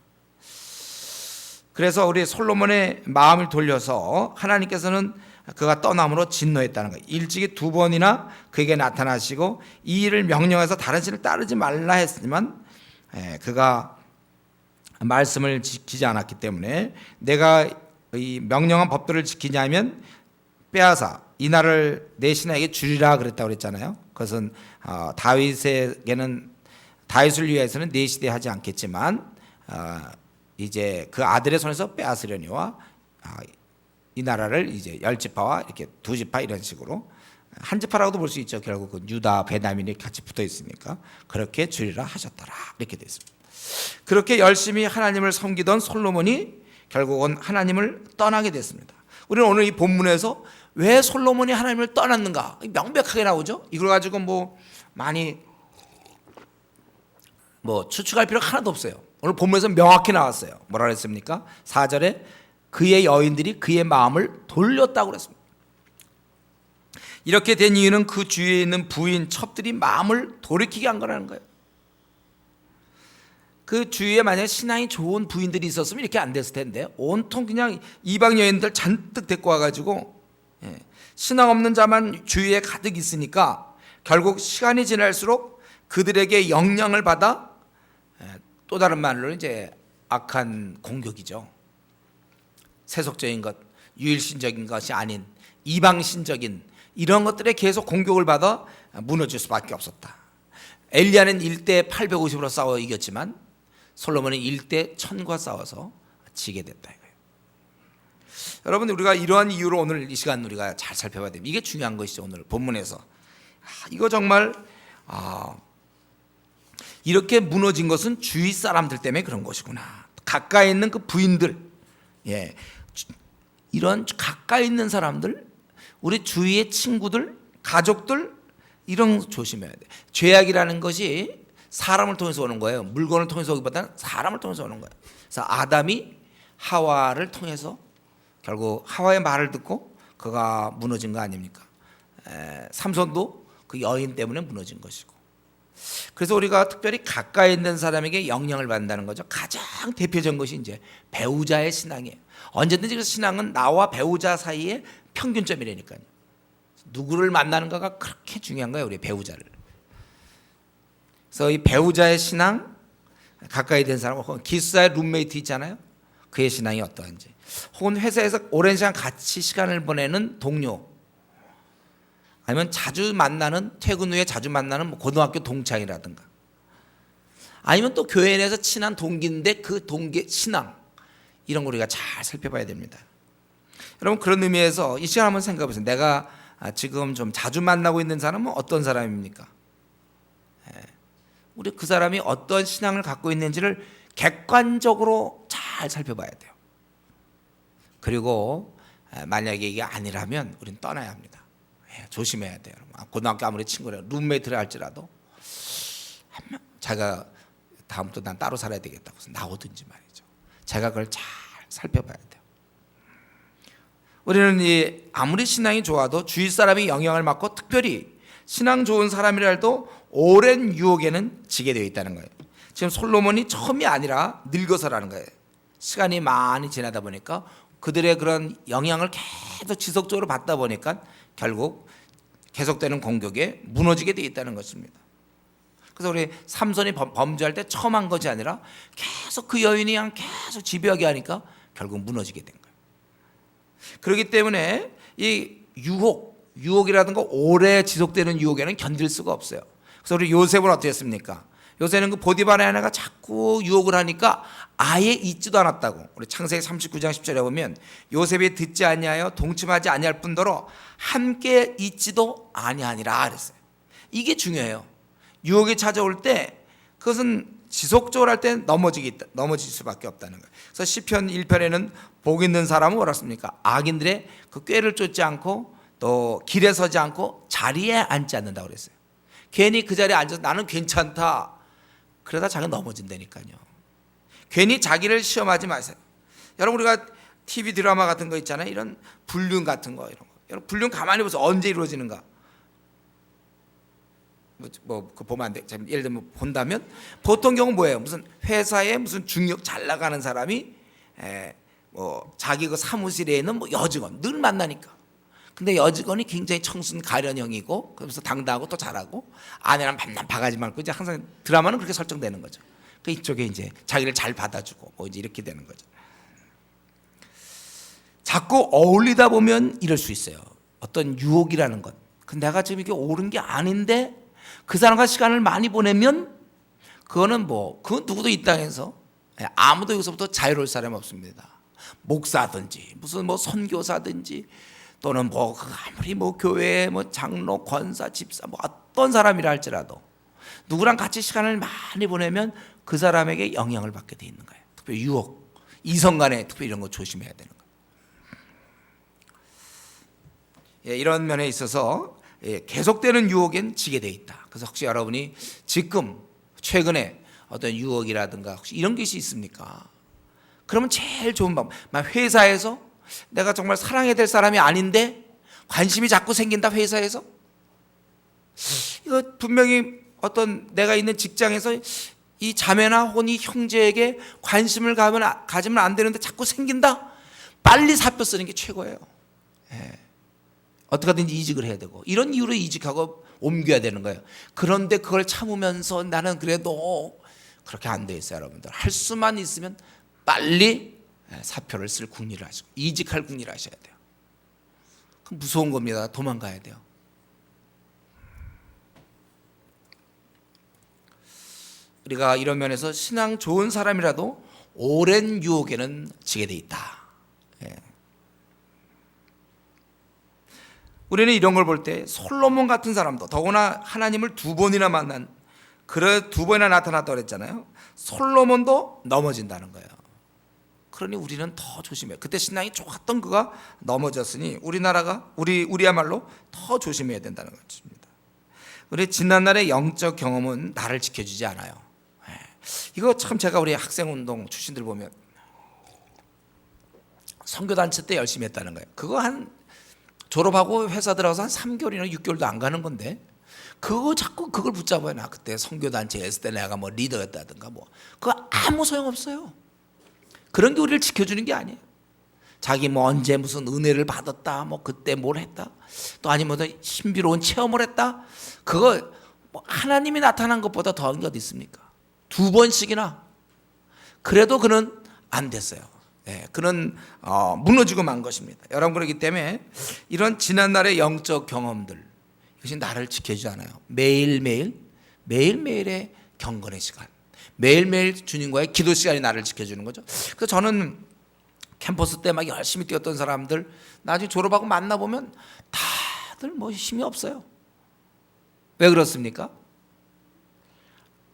그래서 우리 솔로몬의 마음을 돌려서 하나님께서는 그가 떠남으로 진노했다는 거예요. 일찍이 2번이나 그에게 나타나시고 이 일을 명령해서 다른 신을 따르지 말라 했지만 그가 말씀을 지키지 않았기 때문에 내가 이 명령한 법도를 지키냐면 빼앗아 이 나라를 내 신에게 주리라 그랬다고 그랬잖아요. 그것은 다윗을 위해서는 내 시대 하지 않겠지만 이제 그 아들의 손에서 빼앗으려니와 이 나라를 이제 10지파와 이렇게 2지파 이런 식으로 한 지파라고도 볼 수 있죠. 결국은 유다 베냐민이 같이 붙어 있으니까 그렇게 주리라 하셨더라 이렇게 되어 있습니다. 그렇게 열심히 하나님을 섬기던 솔로몬이 결국은 하나님을 떠나게 됐습니다. 우리는 오늘 이 본문에서 왜 솔로몬이 하나님을 떠났는가 명백하게 나오죠. 이걸 가지고 많이 추측할 필요가 하나도 없어요. 오늘 본문에서 명확히 나왔어요. 뭐라 그랬습니까? 4절에 그의 여인들이 그의 마음을 돌렸다고 그랬습니다. 이렇게 된 이유는 그 주위에 있는 부인, 첩들이 마음을 돌이키게 한 거라는 거예요. 그 주위에 만약에 신앙이 좋은 부인들이 있었으면 이렇게 안 됐을 텐데 온통 그냥 이방 여인들 잔뜩 데리고 와가지고 신앙 없는 자만 주위에 가득 있으니까 결국 시간이 지날수록 그들에게 영향을 받아 또 다른 말로 이제 악한 공격이죠. 세속적인 것, 유일신적인 것이 아닌 이방신적인 이런 것들에 계속 공격을 받아 무너질 수밖에 없었다. 엘리야는 1대 850으로 싸워 이겼지만 솔로몬은 1대 1000과 싸워서 지게 됐다 이거예요. 여러분, 우리가 이러한 이유로 오늘 이 시간 우리가 잘 살펴봐야 됩니다. 이게 중요한 것이죠. 오늘 본문에서 이거 정말 이렇게 무너진 것은 주위 사람들 때문에 그런 것이구나. 가까이 있는 그 부인들, 이런 가까이 있는 사람들, 우리 주위의 친구들, 가족들, 이런 거 조심해야 돼. 죄악이라는 것이 사람을 통해서 오는 거예요. 물건을 통해서 오기보다는 사람을 통해서 오는 거예요. 그래서 아담이 하와를 통해서 결국 하와의 말을 듣고 그가 무너진 거 아닙니까? 삼손도 그 여인 때문에 무너진 것이고. 그래서 우리가 특별히 가까이 있는 사람에게 영향을 받는다는 거죠. 가장 대표적인 것이 이제 배우자의 신앙이에요. 언제든지 그 신앙은 나와 배우자 사이의 평균점이라니까요. 누구를 만나는가가 그렇게 중요한 거예요. 우리 배우자를. 그래서 이 배우자의 신앙, 가까이 된 사람, 혹은 기숙사의 룸메이트 있잖아요. 그의 신앙이 어떠한지, 혹은 회사에서 오랜 시간 같이 시간을 보내는 동료, 아니면 자주 만나는, 퇴근 후에 자주 만나는 뭐 고등학교 동창이라든가, 아니면 또 교회 내에서 친한 동기인데 그 동기 신앙, 이런 걸 우리가 잘 살펴봐야 됩니다. 여러분, 그런 의미에서 이 시간 한번 생각해 보세요. 내가 지금 좀 자주 만나고 있는 사람은 어떤 사람입니까? 우리 그 사람이 어떤 신앙을 갖고 있는지를 객관적으로 잘 살펴봐야 돼요. 그리고 만약에 이게 아니라면 우리는 떠나야 합니다. 조심해야 돼요. 고등학교 아무리 친구라 룸메이트를 할지라도 자기가 다음부터 난 따로 살아야 되겠다고 해서 나오든지 말이죠. 제가 그걸 잘 살펴봐야 돼요. 우리는 아무리 신앙이 좋아도 주위 사람이 영향을 받고 특별히 신앙 좋은 사람이라 해도 오랜 유혹에는 지게 되어 있다는 거예요. 지금 솔로몬이 처음이 아니라 늙어서라는 거예요. 시간이 많이 지나다 보니까 그들의 그런 영향을 계속 지속적으로 받다 보니까 결국 계속되는 공격에 무너지게 되어 있다는 것입니다. 그래서 우리 삼손이 범죄할 때 처음 한 것이 아니라 계속 그 여인이 그냥 계속 지배하게 하니까 결국 무너지게 된 거예요. 그렇기 때문에 이 유혹이라든가 오래 지속되는 유혹에는 견딜 수가 없어요. 그래서 우리 요셉은 어떻게 했습니까? 요새는 그 보디발의 아내가 자꾸 유혹을 하니까 아예 잊지도 않았다고. 우리 창세기 39장 10절에 보면 요셉이 듣지 아니하여 동침하지 아니할 뿐더러 함께 잊지도 아니하니라 그랬어요. 이게 중요해요. 유혹이 찾아올 때 그것은 지속적으로 할 때 넘어질 수밖에 없다는 거예요. 그래서 시편 1편에는 복 있는 사람은 뭐라 습니까? 악인들의 그 꾀를 쫓지 않고 또 길에 서지 않고 자리에 앉지 않는다고 그랬어요. 괜히 그 자리에 앉아서 나는 괜찮다 그러다 자기가 넘어진다니까요. 괜히 자기를 시험하지 마세요. 여러분, 우리가 TV 드라마 같은 거 있잖아요. 이런 불륜 같은 거, 이런 거. 여러분, 불륜 가만히 보세요. 언제 이루어지는가? 그 보면 안 돼. 예를 들면 본다면 보통 경우 뭐예요? 무슨 회사에 무슨 중력 잘 나가는 사람이 자기 그 사무실에 있는 뭐 여직원 늘 만나니까. 근데 여직원이 굉장히 청순 가련형이고 그래서 당당하고 또 잘하고 아내랑 만남 바가지 말고 이제 항상 드라마는 그렇게 설정되는 거죠. 그 이쪽에 이제 자기를 잘 받아주고 뭐 이제 이렇게 되는 거죠. 자꾸 어울리다 보면 이럴 수 있어요. 어떤 유혹이라는 것. 근데 내가 지금 이게 옳은 게 아닌데 그 사람과 시간을 많이 보내면 그거는 그건 누구도 이 땅에서 아무도 여기서부터 자유로울 사람이 없습니다. 목사든지 무슨 선교사든지 또는 아무리 교회 장로, 권사, 집사 어떤 사람이라 할지라도 누구랑 같이 시간을 많이 보내면 그 사람에게 영향을 받게 돼 있는 거예요. 특별히 유혹, 이성 간에 특별히 이런 거 조심해야 되는 거예요. 이런 면에 있어서 계속되는 유혹엔 지게 돼 있다. 그래서 혹시 여러분이 지금 최근에 어떤 유혹이라든가 혹시 이런 것이 있습니까? 그러면 제일 좋은 방법, 회사에서 내가 정말 사랑해야 될 사람이 아닌데 관심이 자꾸 생긴다. 회사에서 이거 분명히 어떤 내가 있는 직장에서 이 자매나 혹은 이 형제에게 관심을 가지면 안 되는데 자꾸 생긴다. 빨리 사표 쓰는 게 최고예요. 어떻게 하든지 이직을 해야 되고 이런 이유로 이직하고 옮겨야 되는 거예요. 그런데 그걸 참으면서 나는 그래도 그렇게 안 돼 있어요. 여러분들 할 수만 있으면 빨리 사표를 쓸 궁리를 하시고 이직할 궁리를 하셔야 돼요. 그럼 무서운 겁니다. 도망가야 돼요. 우리가 이런 면에서 신앙 좋은 사람이라도 오랜 유혹에는 지게 돼 있다. 예. 우리는 이런 걸 볼 때 솔로몬 같은 사람도, 더구나 하나님을 두 번이나 만난, 그래 두 번이나 나타났다고 그랬잖아요. 솔로몬도 넘어진다는 거예요. 그러니 우리는 더 조심해요. 그때 신앙이 좋았던 그가 넘어졌으니 우리나라가 우리야말로 더 조심해야 된다는 것입니다. 우리 지난날의 영적 경험은 나를 지켜주지 않아요. 이거 참 제가 우리 학생운동 출신들 보면 선교단체 때 열심히 했다는 거예요. 그거 한 졸업하고 회사 들어가서 한 3개월이나 6개월도 안 가는 건데 그거 자꾸 그걸 붙잡아요. 나 그때 선교단체에 있을 때 내가 뭐 리더였다든가 뭐 그거 아무 소용없어요. 그런 게 우리를 지켜주는 게 아니에요. 자기 뭐 언제 무슨 은혜를 받았다, 뭐 그때 뭘 했다, 또 아니면 뭐 신비로운 체험을 했다, 그거 뭐 하나님이 나타난 것보다 더한 게 어디 있습니까? 2번씩이나. 그래도 그는 안 됐어요. 네, 그는 무너지고 만 것입니다. 여러분, 그렇기 때문에 이런 지난날의 영적 경험들, 이것이 나를 지켜주지 않아요. 매일매일의 경건의 시간, 매일매일 주님과의 기도 시간이 나를 지켜주는 거죠. 그래서 저는 캠퍼스 때 막 열심히 뛰었던 사람들 나중에 졸업하고 만나보면 다들 뭐 힘이 없어요. 왜 그렇습니까?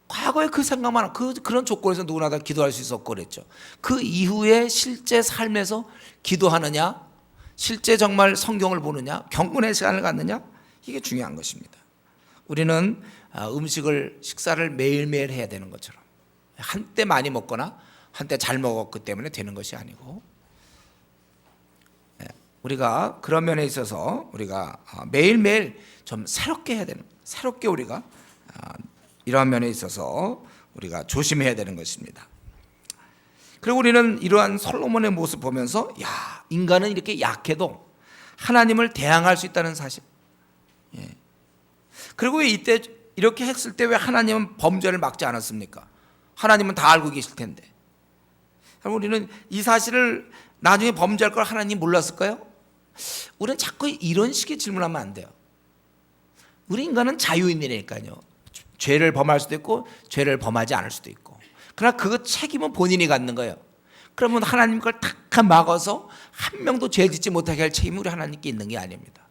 과거에 그 생각만, 그런 조건에서 누구나 다 기도할 수 있었고 그랬죠. 그 이후에 실제 삶에서 기도하느냐, 실제 정말 성경을 보느냐, 경건의 시간을 갖느냐, 이게 중요한 것입니다. 우리는 식사를 매일매일 해야 되는 것처럼 한때 많이 먹거나 한때 잘 먹었기 때문에 되는 것이 아니고, 우리가 그런 면에 있어서 우리가 매일매일 좀 새롭게 해야 되는, 새롭게 우리가 이러한 면에 있어서 우리가 조심해야 되는 것입니다. 그리고 우리는 이러한 솔로몬의 모습 보면서, 야, 인간은 이렇게 약해도 하나님을 대항할 수 있다는 사실. 그리고 왜 이때 이렇게 했을 때 왜 하나님은 범죄를 막지 않았습니까? 하나님은 다 알고 계실 텐데. 우리는 이 사실을 나중에 범죄할 걸 하나님 몰랐을까요? 우리는 자꾸 이런 식의 질문하면 안 돼요. 우리 인간은 자유인이니까요. 죄를 범할 수도 있고 죄를 범하지 않을 수도 있고. 그러나 그 책임은 본인이 갖는 거예요. 그러면 하나님 걸 탁 막아서 한 명도 죄 짓지 못하게 할 책임이 우리 하나님께 있는 게 아닙니다.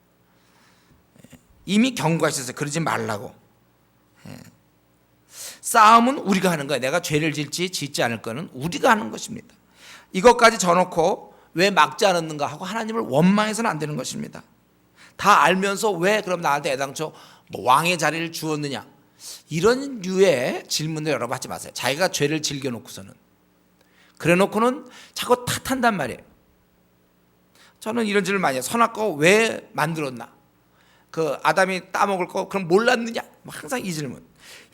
이미 경고하셨어요. 그러지 말라고. 싸움은 우리가 하는 거예요. 내가 죄를 짓지 않을 거는 우리가 하는 것입니다. 이것까지 져놓고 왜 막지 않았는가 하고 하나님을 원망해서는 안 되는 것입니다. 다 알면서 왜 그럼 나한테 애당초 뭐 왕의 자리를 주었느냐, 이런 류의 질문을 여러분 하지 마세요. 자기가 죄를 즐겨놓고서는, 그래놓고는 자꾸 탓한단 말이에요. 저는 이런 질문 많이 해요. 선악과 왜 만들었나, 그 아담이 따먹을 거 그럼 몰랐느냐, 항상 이 질문.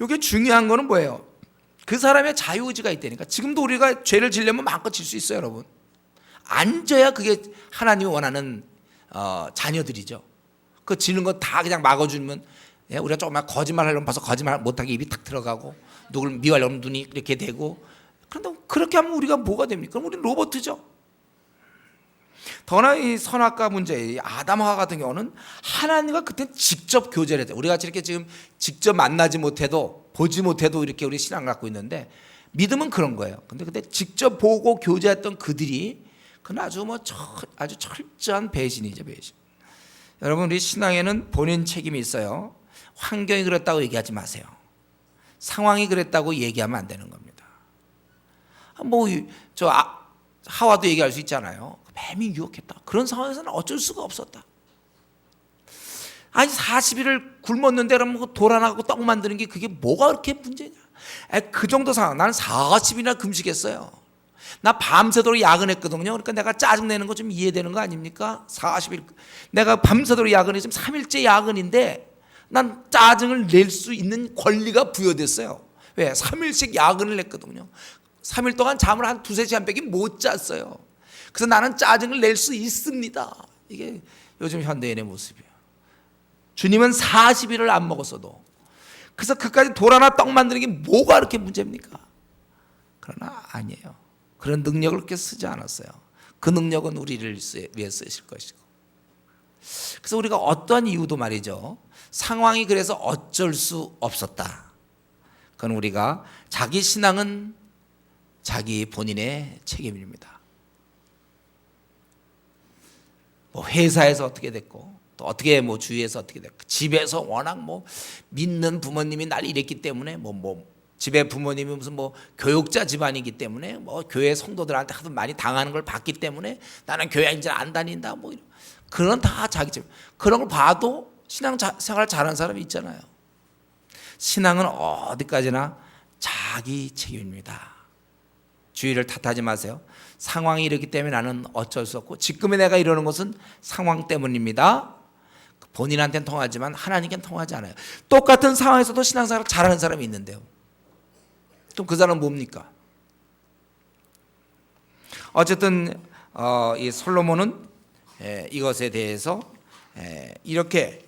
이게 중요한 거는 뭐예요? 그 사람의 자유의지가 있다니까. 지금도 우리가 죄를 지려면 마음껏 질 수 있어요, 여러분. 안 져야 그게 하나님이 원하는 자녀들이죠. 그 지는 거 다 그냥 막아주면, 우리가 조금만 거짓말 하려면 벌써 거짓말 못하게 입이 탁 들어가고, 누굴 미워하려면 눈이 이렇게 되고. 그런데 그렇게 하면 우리가 뭐가 됩니까? 그럼 우리는 로봇이죠. 더나 이 선악과 문제, 아담과 같은 경우는 하나님과 그때 직접 교제를 해야 돼요. 우리가 이렇게 지금 직접 만나지 못해도, 보지 못해도 이렇게 우리 신앙을 갖고 있는데, 믿음은 그런 거예요. 근데 그때 직접 보고 교제했던 그들이, 그건 아주 철저한 배신이죠, 배신. 여러분, 우리 신앙에는 본인 책임이 있어요. 환경이 그랬다고 얘기하지 마세요. 상황이 그랬다고 얘기하면 안 되는 겁니다. 하와도 얘기할 수 있잖아요. 뱀이 유혹했다. 그런 상황에서는 어쩔 수가 없었다. 아니 40일을 굶었는데 그러면 돌 하나 갖고 떡 만드는 게 그게 뭐가 그렇게 문제냐. 그 정도 상황. 나는 40일이나 금식했어요. 나 밤새도록 야근했거든요. 그러니까 내가 짜증내는 거 좀 이해되는 거 아닙니까? 40일 내가 밤새도록 야근했으면 3일째 야근인데 난 짜증을 낼 수 있는 권리가 부여됐어요. 왜? 3일씩 야근을 했거든요. 3일 동안 잠을 한 2-3시간 빼기 못 잤어요. 그래서 나는 짜증을 낼 수 있습니다. 이게 요즘 현대인의 모습이에요. 주님은 40일을 안 먹었어도, 그래서 그까지 돌 하나 떡 만드는 게 뭐가 그렇게 문제입니까? 그러나 아니에요. 그런 능력을 그렇게 쓰지 않았어요. 그 능력은 우리를 위해 쓰실 것이고. 그래서 우리가 어떠한 이유도 말이죠, 상황이 그래서 어쩔 수 없었다. 그건 우리가 자기 신앙은 자기 본인의 책임입니다. 뭐 회사에서 어떻게 됐고 또 어떻게 뭐 주위에서 어떻게 됐고 집에서 워낙 뭐 믿는 부모님이 날 이랬기 때문에 뭐 집에 부모님이 무슨 뭐 교육자 집안이기 때문에 뭐 교회 성도들한테 하도 많이 당하는 걸 봤기 때문에 나는 교회 이제 안 다닌다 뭐 이런 그런 다 자기 집 그런 걸 봐도 신앙 생활 잘하는 사람이 있잖아요. 신앙은 어디까지나 자기 책임입니다. 주위를 탓하지 마세요. 상황이 이렇기 때문에 나는 어쩔 수 없고 지금의 내가 이러는 것은 상황 때문입니다. 본인한테는 통하지만 하나님께는 통하지 않아요. 똑같은 상황에서도 신앙생활 잘하는 사람이 있는데요. 그럼 그 사람은 뭡니까? 어쨌든 이 솔로몬은 이것에 대해서 이렇게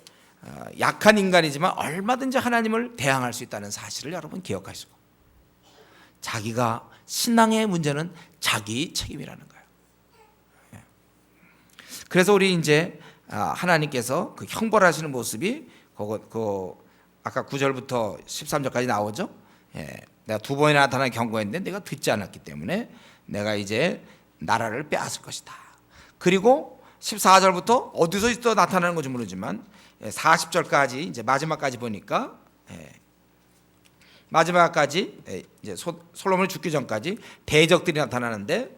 약한 인간이지만 얼마든지 하나님을 대항할 수 있다는 사실을 여러분 기억하시고 자기가 신앙의 문제는 자기 책임이라는 거예요. 그래서 우리 이제 하나님께서 그 형벌하시는 모습이 아까 9절부터 13절까지 나오죠. 내가 두 번이나 나타나 경고했는데 내가 듣지 않았기 때문에 내가 이제 나라를 빼앗을 것이다. 그리고 14절부터 어디서 또 나타나는 건지 모르지만 40절까지 이제 마지막까지 보니까 마지막까지 이제 솔로몬이 죽기 전까지 대적들이 나타나는데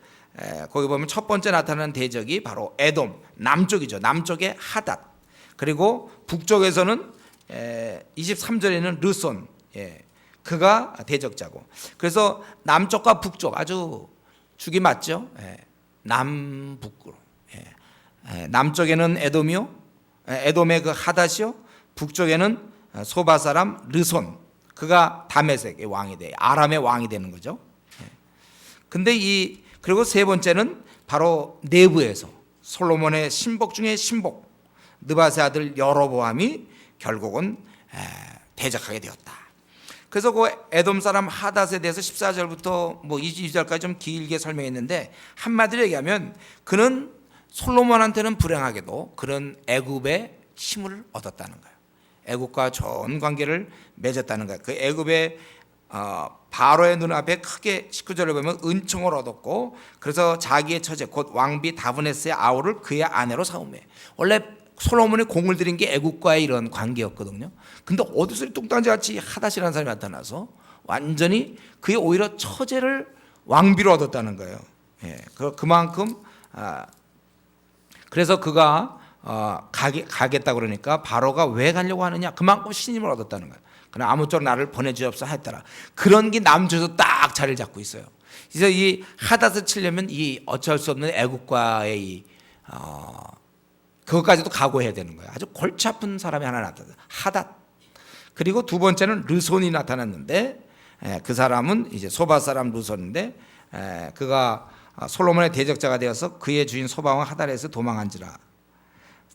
거기 보면 첫 번째 나타나는 대적이 바로 에돔 남쪽이죠. 남쪽의 하닷 그리고 북쪽에서는 23절에는 르손 그가 대적자고 그래서 남쪽과 북쪽 아주 죽이 맞죠. 남북으로 남쪽에는 에돔이요 에돔의 그 하닷이요 북쪽에는 소바 사람 르손 그가 다메섹의 왕이 돼 아람의 왕이 되는 거죠. 근데 그리고 세 번째는 바로 내부에서 솔로몬의 신복 중에 신복 느밧의 아들 여로보암이 결국은 대적하게 되었다. 그래서 그 에돔 사람 하닷에 대해서 14절부터 뭐 22절까지 좀 길게 설명했는데 한마디로 얘기하면 그는 솔로몬한테는 불행하게도 그런 애굽의 힘을 얻었다는 거예요. 애굽과 좋은 관계를 맺었다는 거예요. 그 애굽의 바로의 눈앞에 크게 19절을 보면 은총을 얻었고 그래서 자기의 처제 곧 왕비 다브네스의 아우를 그의 아내로 삼으매. 원래 솔로몬이 공을 들인 게 애국과의 이런 관계였거든요. 근데 어디서 뚱딴지같이 하닷이라는 사람이 나타나서 완전히 그의 오히려 처제를 왕비로 얻었다는 거예요. 그만큼 그래서 그가 가겠다 그러니까 바로가 왜 가려고 하느냐 그만큼 신임을 얻었다는 거예요. 그러나 아무쪼록 나를 보내주옵소서 했더라. 그런 게 남쪽에서 딱 자리를 잡고 있어요. 그래서 이 하닷을 치려면 이 어쩔 수 없는 애국과의 그것까지도 각오해야 되는 거예요. 아주 골치 아픈 사람이 하나 나타났어요. 하닷. 그리고 두 번째는 르손이 나타났는데 그 사람은 이제 소바 사람 르손인데 그가 솔로몬의 대적자가 되어서 그의 주인 소바왕 하닷에서 도망한지라.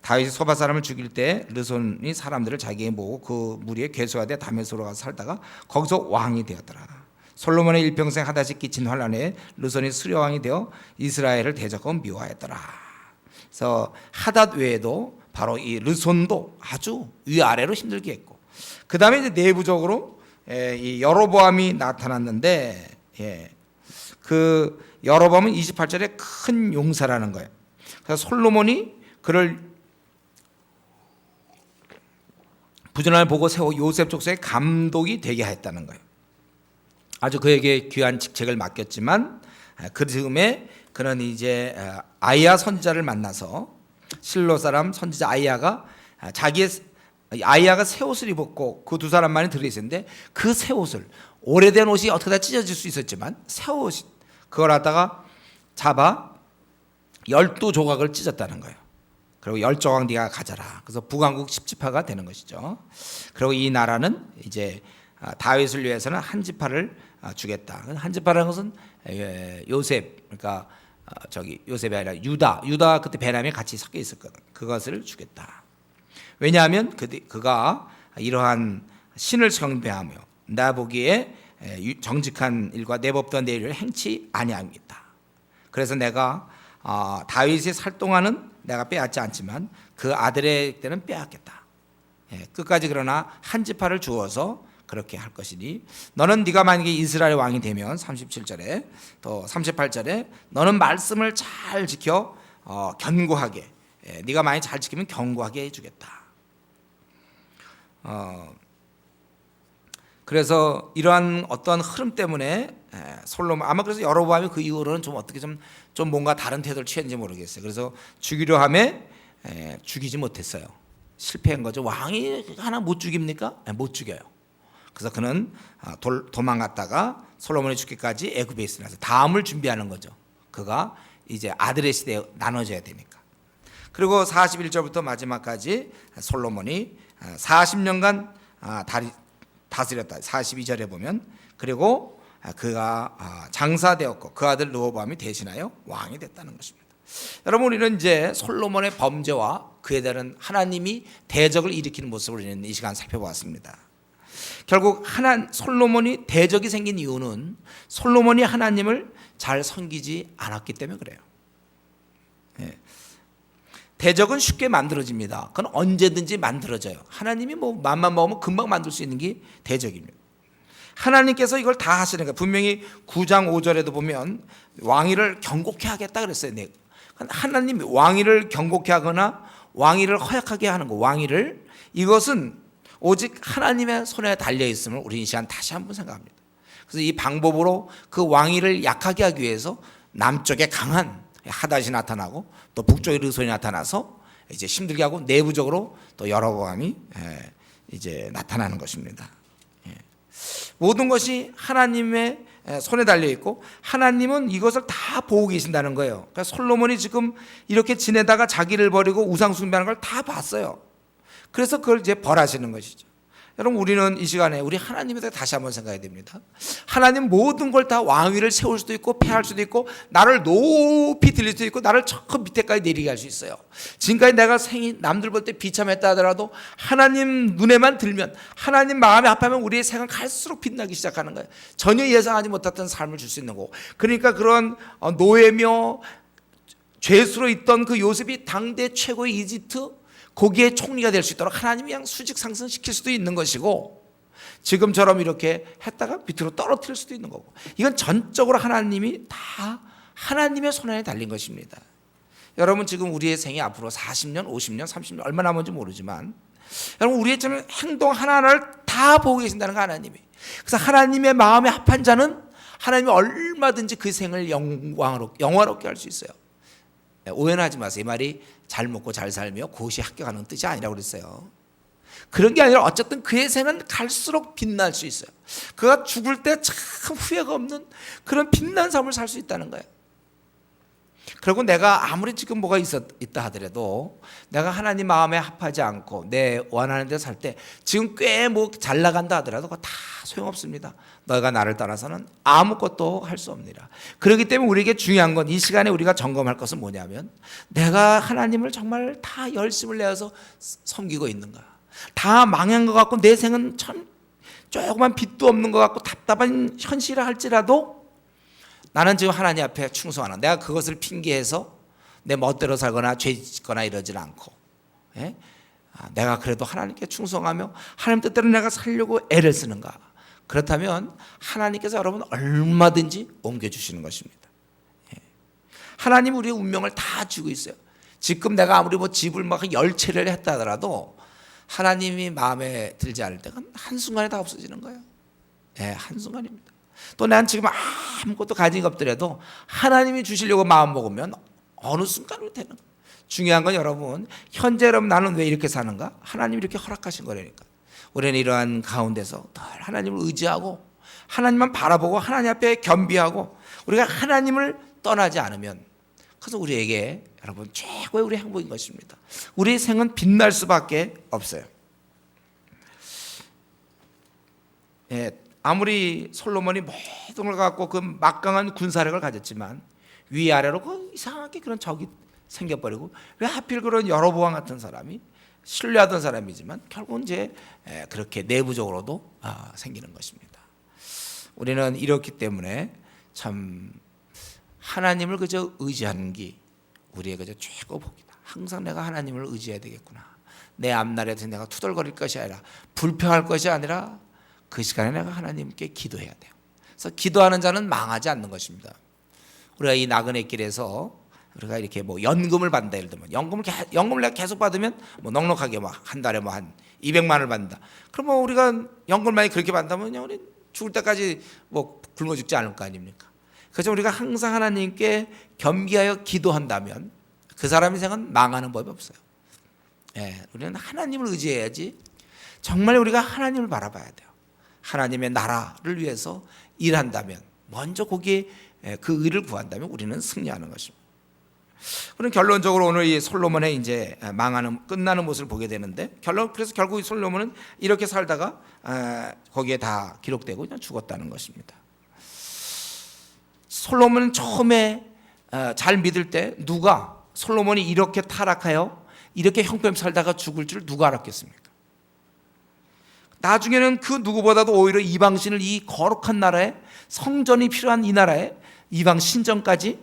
다윗이 소바 사람을 죽일 때 르손이 사람들을 자기에게 모으고 그 무리에 괴수가 돼 다메섹으로 가서 살다가 거기서 왕이 되었더라. 솔로몬의 일평생 하닷이 끼친 환란에 르손이 수려왕이 되어 이스라엘을 대적하고 미워하였더라. 그래서 하닷 외에도 바로 이 르손도 아주 위아래로 힘들게 했고 그 다음에 이제 내부적으로 이 여로보암이 나타났는데 그 여로보암은 28절에 큰 용사라는 거예요. 그래서 솔로몬이 그를 부전함을 보고 세워 요셉 족속의 감독이 되게 했다는 거예요. 아주 그에게 귀한 직책을 맡겼지만 그 즈음에 그는 이제 아이야 선지자를 만나서 실로 사람 선지자 아이야가 아이야가 새 옷을 입었고 그 두 사람만이 들어있었는데 그 새 옷을 오래된 옷이 어떻게 다 찢어질 수 있었지만 새 옷 그걸 갖다가 잡아 12조각을 찢었다는 거예요. 그리고 10조각 네가 가져라. 그래서 북왕국 10지파가 되는 것이죠. 그리고 이 나라는 이제 다윗을 위해서는 한 지파를 주겠다. 한 지파라는 것은 요셉 그러니까 요셉이 아니라 유다 그때 베냐민이 같이 섞여 있었거든. 그것을 주겠다. 왜냐하면 그가 이러한 신을 경배하며 나 보기에 정직한 일과 내 법도한 내 일을 행치 아니합니다. 그래서 내가 다윗이 살 동안은 내가 빼앗지 않지만 그 아들의 때는 빼앗겠다. 끝까지 그러나 한 지파를 주어서 그렇게 할 것이니 너는 네가 만약에 이스라엘 왕이 되면 37절에 또 38절에 너는 말씀을 잘 지켜 견고하게 네가 많이 잘 지키면 견고하게 해주겠다. 그래서 이러한 어떠한 흐름 때문에 솔로몬 아마 그래서 여로보암이 그 이후로는 좀 어떻게 좀 뭔가 다른 태도를 취했는지 모르겠어요. 그래서 죽이려 하매 죽이지 못했어요. 실패한 거죠. 왕이 하나 못 죽입니까? 못 죽여요. 그래서 그는 도망갔다가 솔로몬이 죽기까지 애굽에 있으면서 다음을 준비하는 거죠. 그가 이제 아들의 시대에 나눠져야 되니까. 그리고 41절부터 마지막까지 솔로몬이 40년간 다스렸다. 42절에 보면 그리고 그가 장사되었고 그 아들 르호보암이 대신하여 왕이 됐다는 것입니다. 여러분 우리는 이제 솔로몬의 범죄와 그에 따른 하나님이 대적을 일으키는 모습을 우리는 이 시간 살펴보았습니다. 결국 솔로몬이 대적이 생긴 이유는 솔로몬이 하나님을 잘 섬기지 않았기 때문에 그래요. 대적은 쉽게 만들어집니다. 그건 언제든지 만들어져요. 하나님이 뭐 맘만 먹으면 금방 만들 수 있는 게 대적입니다. 하나님께서 이걸 다 하시는 거예요. 분명히 9장 5절에도 보면 왕위를 경고케 하겠다 그랬어요. 하나님 왕위를 경고케 하거나 왕위를 허약하게 하는 거, 왕위를 이것은 오직 하나님의 손에 달려 있음을 우리 이 시간 다시 한번 생각합니다. 그래서 이 방법으로 그 왕위를 약하게 하기 위해서 남쪽에 강한 하닷이 나타나고 또 북쪽에 르손이 나타나서 이제 힘들게 하고 내부적으로 또 여로보암이 이제 나타나는 것입니다. 모든 것이 하나님의 손에 달려 있고 하나님은 이것을 다 보고 계신다는 거예요. 그러니까 솔로몬이 지금 이렇게 지내다가 자기를 버리고 우상 숭배하는 걸 다 봤어요. 그래서 그걸 이제 벌하시는 것이죠. 여러분 우리는 이 시간에 우리 하나님에 대해 다시 한번 생각해야 됩니다. 하나님 모든 걸 다 왕위를 세울 수도 있고 폐할 수도 있고 나를 높이 들릴 수도 있고 나를 저 밑에까지 내리게 할 수 있어요. 지금까지 내가 남들 볼 때 비참했다 하더라도 하나님 눈에만 들면 하나님 마음에 합하면 우리의 생은 갈수록 빛나기 시작하는 거예요. 전혀 예상하지 못했던 삶을 줄 수 있는 거고 그러니까 그런 노예며 죄수로 있던 그 요셉이 당대 최고의 이집트 거기에 총리가 될 수 있도록 하나님이 그냥 수직 상승시킬 수도 있는 것이고 지금처럼 이렇게 했다가 밑으로 떨어뜨릴 수도 있는 거고 이건 전적으로 하나님이 다 하나님의 손안에 달린 것입니다. 여러분 지금 우리의 생이 앞으로 40년, 50년, 30년 얼마 남은지 모르지만 여러분 우리의 행동 하나하나를 다 보고 계신다는 거 하나님이. 그래서 하나님의 마음에 합한 자는 하나님이 얼마든지 그 생을 영화롭게 할 수 있어요. 오해는 하지 마세요. 이 말이 잘 먹고 잘 살며 그것이 합격하는 뜻이 아니라고 그랬어요. 그런 게 아니라 어쨌든 그의 생은 갈수록 빛날 수 있어요. 그가 죽을 때 참 후회가 없는 그런 빛난 삶을 살 수 있다는 거예요. 그리고 내가 아무리 지금 뭐가 있다 하더라도 내가 하나님 마음에 합하지 않고 내 원하는 대로 살 때 지금 꽤 뭐 잘 나간다 하더라도 그거 다 소용없습니다. 너가 나를 따라서는 아무것도 할 수 없느니라. 그렇기 때문에 우리에게 중요한 건 이 시간에 우리가 점검할 것은 뭐냐면 내가 하나님을 정말 다 열심을 내어서 섬기고 있는가. 다 망한 것 같고 내 생은 참 조그만 빛도 없는 것 같고 답답한 현실을 할지라도 나는 지금 하나님 앞에 충성하는 내가 그것을 핑계해서 내 멋대로 살거나 죄 짓거나 이러질 않고 내가 그래도 하나님께 충성하며 하나님 뜻대로 내가 살려고 애를 쓰는가. 그렇다면 하나님께서 여러분 얼마든지 옮겨주시는 것입니다. 하나님 우리의 운명을 다 쥐고 있어요. 지금 내가 아무리 뭐 집을 막 10채를 했다 하더라도 하나님이 마음에 들지 않을 때가 한순간에 다 없어지는 거예요. 한순간입니다. 또 난 지금 아무것도 가진 게 없더라도 하나님이 주시려고 마음 먹으면 어느 순간으로 되는 거예요. 중요한 건 여러분 현재 여러분 나는 왜 이렇게 사는가? 하나님이 이렇게 허락하신 거라니까. 우리는 이러한 가운데서 늘 하나님을 의지하고 하나님만 바라보고 하나님 앞에 겸비하고 우리가 하나님을 떠나지 않으면 그래서 우리에게 여러분 최고의 우리 행복인 것입니다. 우리의 생은 빛날 수밖에 없어요. 아무리 솔로몬이 모든 걸 갖고 그 막강한 군사력을 가졌지만 위아래로 그 이상하게 그런 적이 생겨버리고 왜 하필 그런 여로보암 같은 사람이 신뢰하던 사람이지만 결국은 이제 그렇게 내부적으로도 생기는 것입니다. 우리는 이렇기 때문에 참 하나님을 그저 의지하는 게 우리의 그저 최고 복이다. 항상 내가 하나님을 의지해야 되겠구나. 내 앞날에서 내가 투덜거릴 것이 아니라 불평할 것이 아니라 그 시간에 내가 하나님께 기도해야 돼요. 그래서 기도하는 자는 망하지 않는 것입니다. 우리가 이 나그네 길에서 우리가 이렇게 뭐 연금을 받는다, 예를 들면 연금을 내가 계속 받으면 뭐 넉넉하게 뭐 한 달에 뭐 한 200만 원을 받는다. 그럼 뭐 우리가 연금을 많이 그렇게 받는다면 우리 죽을 때까지 뭐 굶어 죽지 않을 거 아닙니까? 그래서 우리가 항상 하나님께 겸비하여 기도한다면 그 사람 인생은 망하는 법이 없어요. 예, 우리는 하나님을 의지해야지. 정말 우리가 하나님을 바라봐야 돼요. 하나님의 나라를 위해서 일한다면, 먼저 거기에 그 의를 구한다면 우리는 승리하는 것입니다. 그럼 결론적으로 오늘 이 솔로몬의 이제 끝나는 모습을 보게 되는데, 그래서 결국 이 솔로몬은 이렇게 살다가 거기에 다 기록되고 그냥 죽었다는 것입니다. 솔로몬은 처음에 잘 믿을 때 누가 솔로몬이 이렇게 타락하여 이렇게 형편없이 살다가 죽을 줄 누가 알았겠습니까? 나중에는 그 누구보다도 오히려 이방신을, 이 거룩한 나라에, 성전이 필요한 이 나라에 이방 신전까지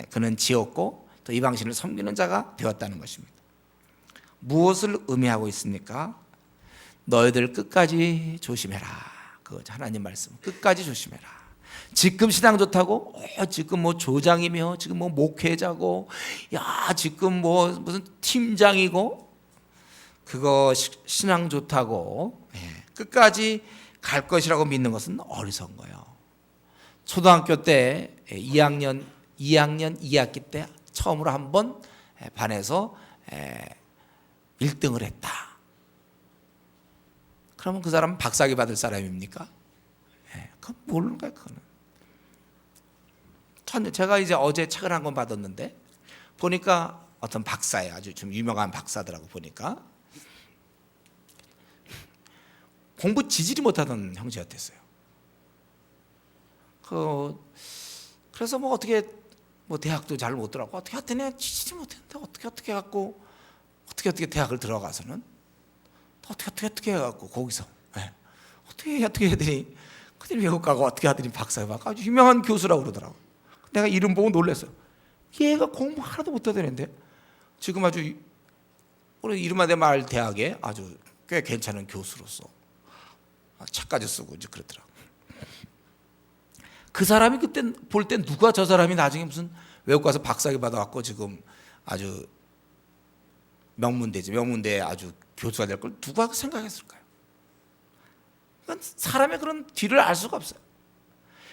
그는 지었고 또 이방신을 섬기는 자가 되었다는 것입니다. 무엇을 의미하고 있습니까? 너희들 끝까지 조심해라. 그 하나님 말씀, 끝까지 조심해라. 지금 신앙 좋다고 지금 뭐 조장이며 지금 뭐 목회자고 지금 뭐 무슨 팀장이고 그거 신앙 좋다고 끝까지 갈 것이라고 믿는 것은 어리석은 거예요. 초등학교 때 2학년 2학기 때 처음으로 한번 반에서 1등을 했다. 그러면 그 사람은 박사학위 받을 사람입니까? 그건 모르는 거예요. 그거는. 제가 이제 어제 책을 한 권 받았는데 보니까 어떤 박사예요. 아주 좀 유명한 박사더라고. 보니까 공부 지질이 못하던 형제였댔어요. 그래서 뭐 어떻게 뭐 대학도 잘 못 들어가고 어떻게 하여튼 지질이 못했는데 어떻게 해갖고 어떻게 대학을 들어가서는 어떻게 해갖고 거기서 어떻게 해더니 그들이 외국 가고 어떻게 하더니 박사에 막 아주 유명한 교수라고 그러더라고. 내가 이름 보고 놀랐어요. 얘가 공부 하나도 못하더랬는데 지금 아주 우리 이름하대 말 대학에 아주 꽤 괜찮은 교수로서 책까지 쓰고 이제 그러더라고. 그 사람이 그때 볼 때 누가 저 사람이 나중에 무슨 외국 가서 박사학위 받아갖고 지금 아주 명문대에 아주 교수가 될 걸 누가 생각했을까요? 그러니까 사람의 그런 뒤를 알 수가 없어요.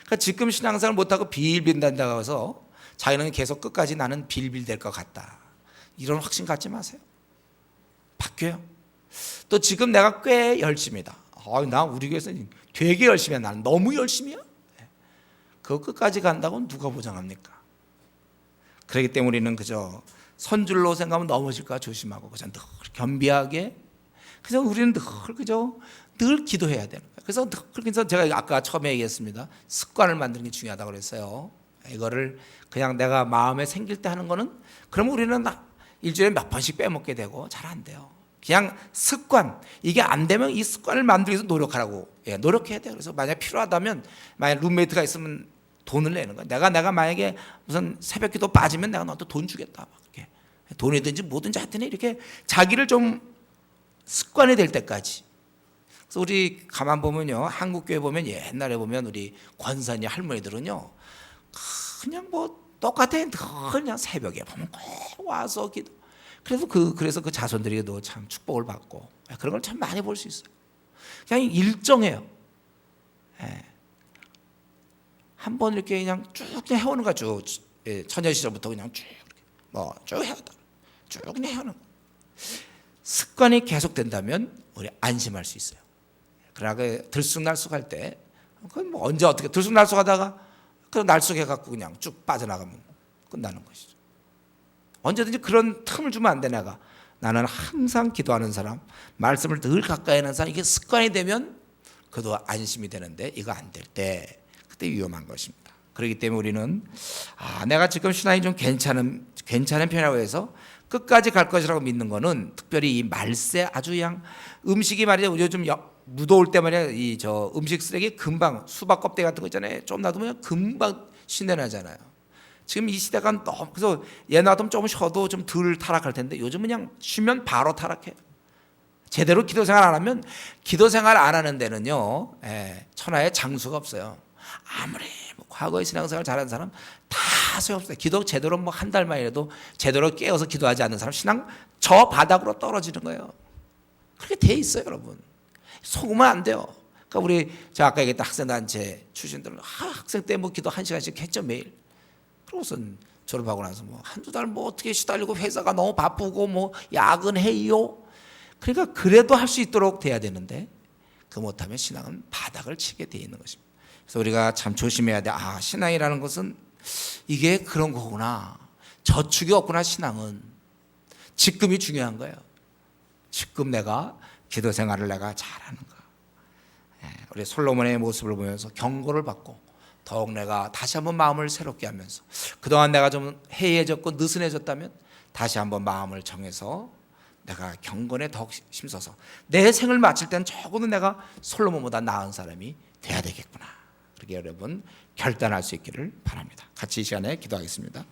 그러니까 지금 신앙생활 못하고 빌빌댄다고 해서 자기는 계속 끝까지 나는 빌빌 될 것 같다, 이런 확신 갖지 마세요. 바뀌어요. 또 지금 내가 꽤 열심이다. 나 우리 교회에서 되게 열심히 해. 나는 너무 열심히야. 그거 끝까지 간다고는 누가 보장합니까? 그렇기 때문에 우리는 그저 선줄로 생각하면 넘어질까 조심하고 그저 늘 겸비하게, 그래서 우리는 늘 기도해야 되는 거예요. 그래서 제가 아까 처음에 얘기했습니다. 습관을 만드는 게 중요하다고 그랬어요. 이거를 그냥 내가 마음에 생길 때 하는 거는, 그러면 우리는 일주일에 몇 번씩 빼먹게 되고 잘 안 돼요. 그냥 습관, 이게 안 되면 이 습관을 만들기 위해서 노력하라고. 노력해야 돼요. 그래서 만약 필요하다면, 만약 룸메이트가 있으면 돈을 내는 거야. 내가 만약에 무슨 새벽기도 빠지면 내가 너한테 돈 주겠다. 막 이렇게 돈이든지 뭐든지 하여튼 이렇게 자기를 좀 습관이 될 때까지. 그래서 우리 가만 보면요, 한국 교회 보면 옛날에 보면 우리 권사님 할머니들은요, 그냥 뭐 똑같아. 그냥 새벽에 보면 꼭 와서 기도. 그래서 그 자손들이도 참 축복을 받고 그런 걸 참 많이 볼 수 있어요. 그냥 일정해요. 한 번 이렇게 그냥 쭉 그냥 해오는 거야. 쭉 처녀 시절부터 그냥 쭉 해오다. 쭉 그냥 해오는 거. 습관이 계속된다면 우리 안심할 수 있어요. 그러나 들쑥날쑥할 때, 그건 뭐 언제 어떻게 들쑥날쑥하다가 그 날쑥해갖고 그냥 쭉 빠져나가면 끝나는 것이죠. 언제든지 그런 틈을 주면 안 돼. 나는 항상 기도하는 사람, 말씀을 늘 가까이 하는 사람, 이게 습관이 되면 그도 안심이 되는데, 이거 안 될 때 그때 위험한 것입니다. 그렇기 때문에 우리는 내가 지금 신앙이 좀 괜찮은 편이라고 해서 끝까지 갈 것이라고 믿는 거는, 특별히 이 말세 아주 그냥 음식이 말이야, 요즘 무더울 때 말이야, 음식 쓰레기 금방 수박 껍데기 같은 거 있잖아요. 좀 놔두면 금방 신내 나잖아요. 지금 이 시대가 너무, 그래서 얘 놔두면 조금 쉬어도 좀 덜 타락할 텐데 요즘은 그냥 쉬면 바로 타락해요. 제대로 기도 생활 안 하면 기도 생활 안 하는 데는요, 천하에 장수가 없어요. 아무리 뭐 과거에 신앙생활 잘하는 사람 다 소용없어요. 기도 제대로 뭐 한 달만이라도 제대로 깨어서 기도하지 않는 사람 신앙 저 바닥으로 떨어지는 거예요. 그렇게 돼 있어요, 여러분. 속으면 안 돼요. 그러니까 우리 제가 아까 얘기했던 학생단체 출신들은 학생 때 뭐 기도 1시간씩 했죠, 매일. 그러고선 졸업하고 나서 뭐 한두 달 뭐 어떻게 시달리고 회사가 너무 바쁘고 뭐 야근해요. 그러니까 그래도 할 수 있도록 돼야 되는데 그 못하면 신앙은 바닥을 치게 돼 있는 것입니다. 그래서 우리가 참 조심해야 돼. 아, 신앙이라는 것은 이게 그런 거구나. 저축이 없구나. 신앙은 지금이 중요한 거예요. 지금 내가 기도 생활을 내가 잘하는가. 우리 솔로몬의 모습을 보면서 경고를 받고 더욱 내가 다시 한번 마음을 새롭게 하면서 그동안 내가 좀 해이해졌고 느슨해졌다면 다시 한번 마음을 정해서 내가 경건에 더욱 힘써서 내 생을 마칠 때는 적어도 내가 솔로몬보다 나은 사람이 돼야 되겠구나. 그렇게 여러분 결단할 수 있기를 바랍니다. 같이 이 시간에 기도하겠습니다.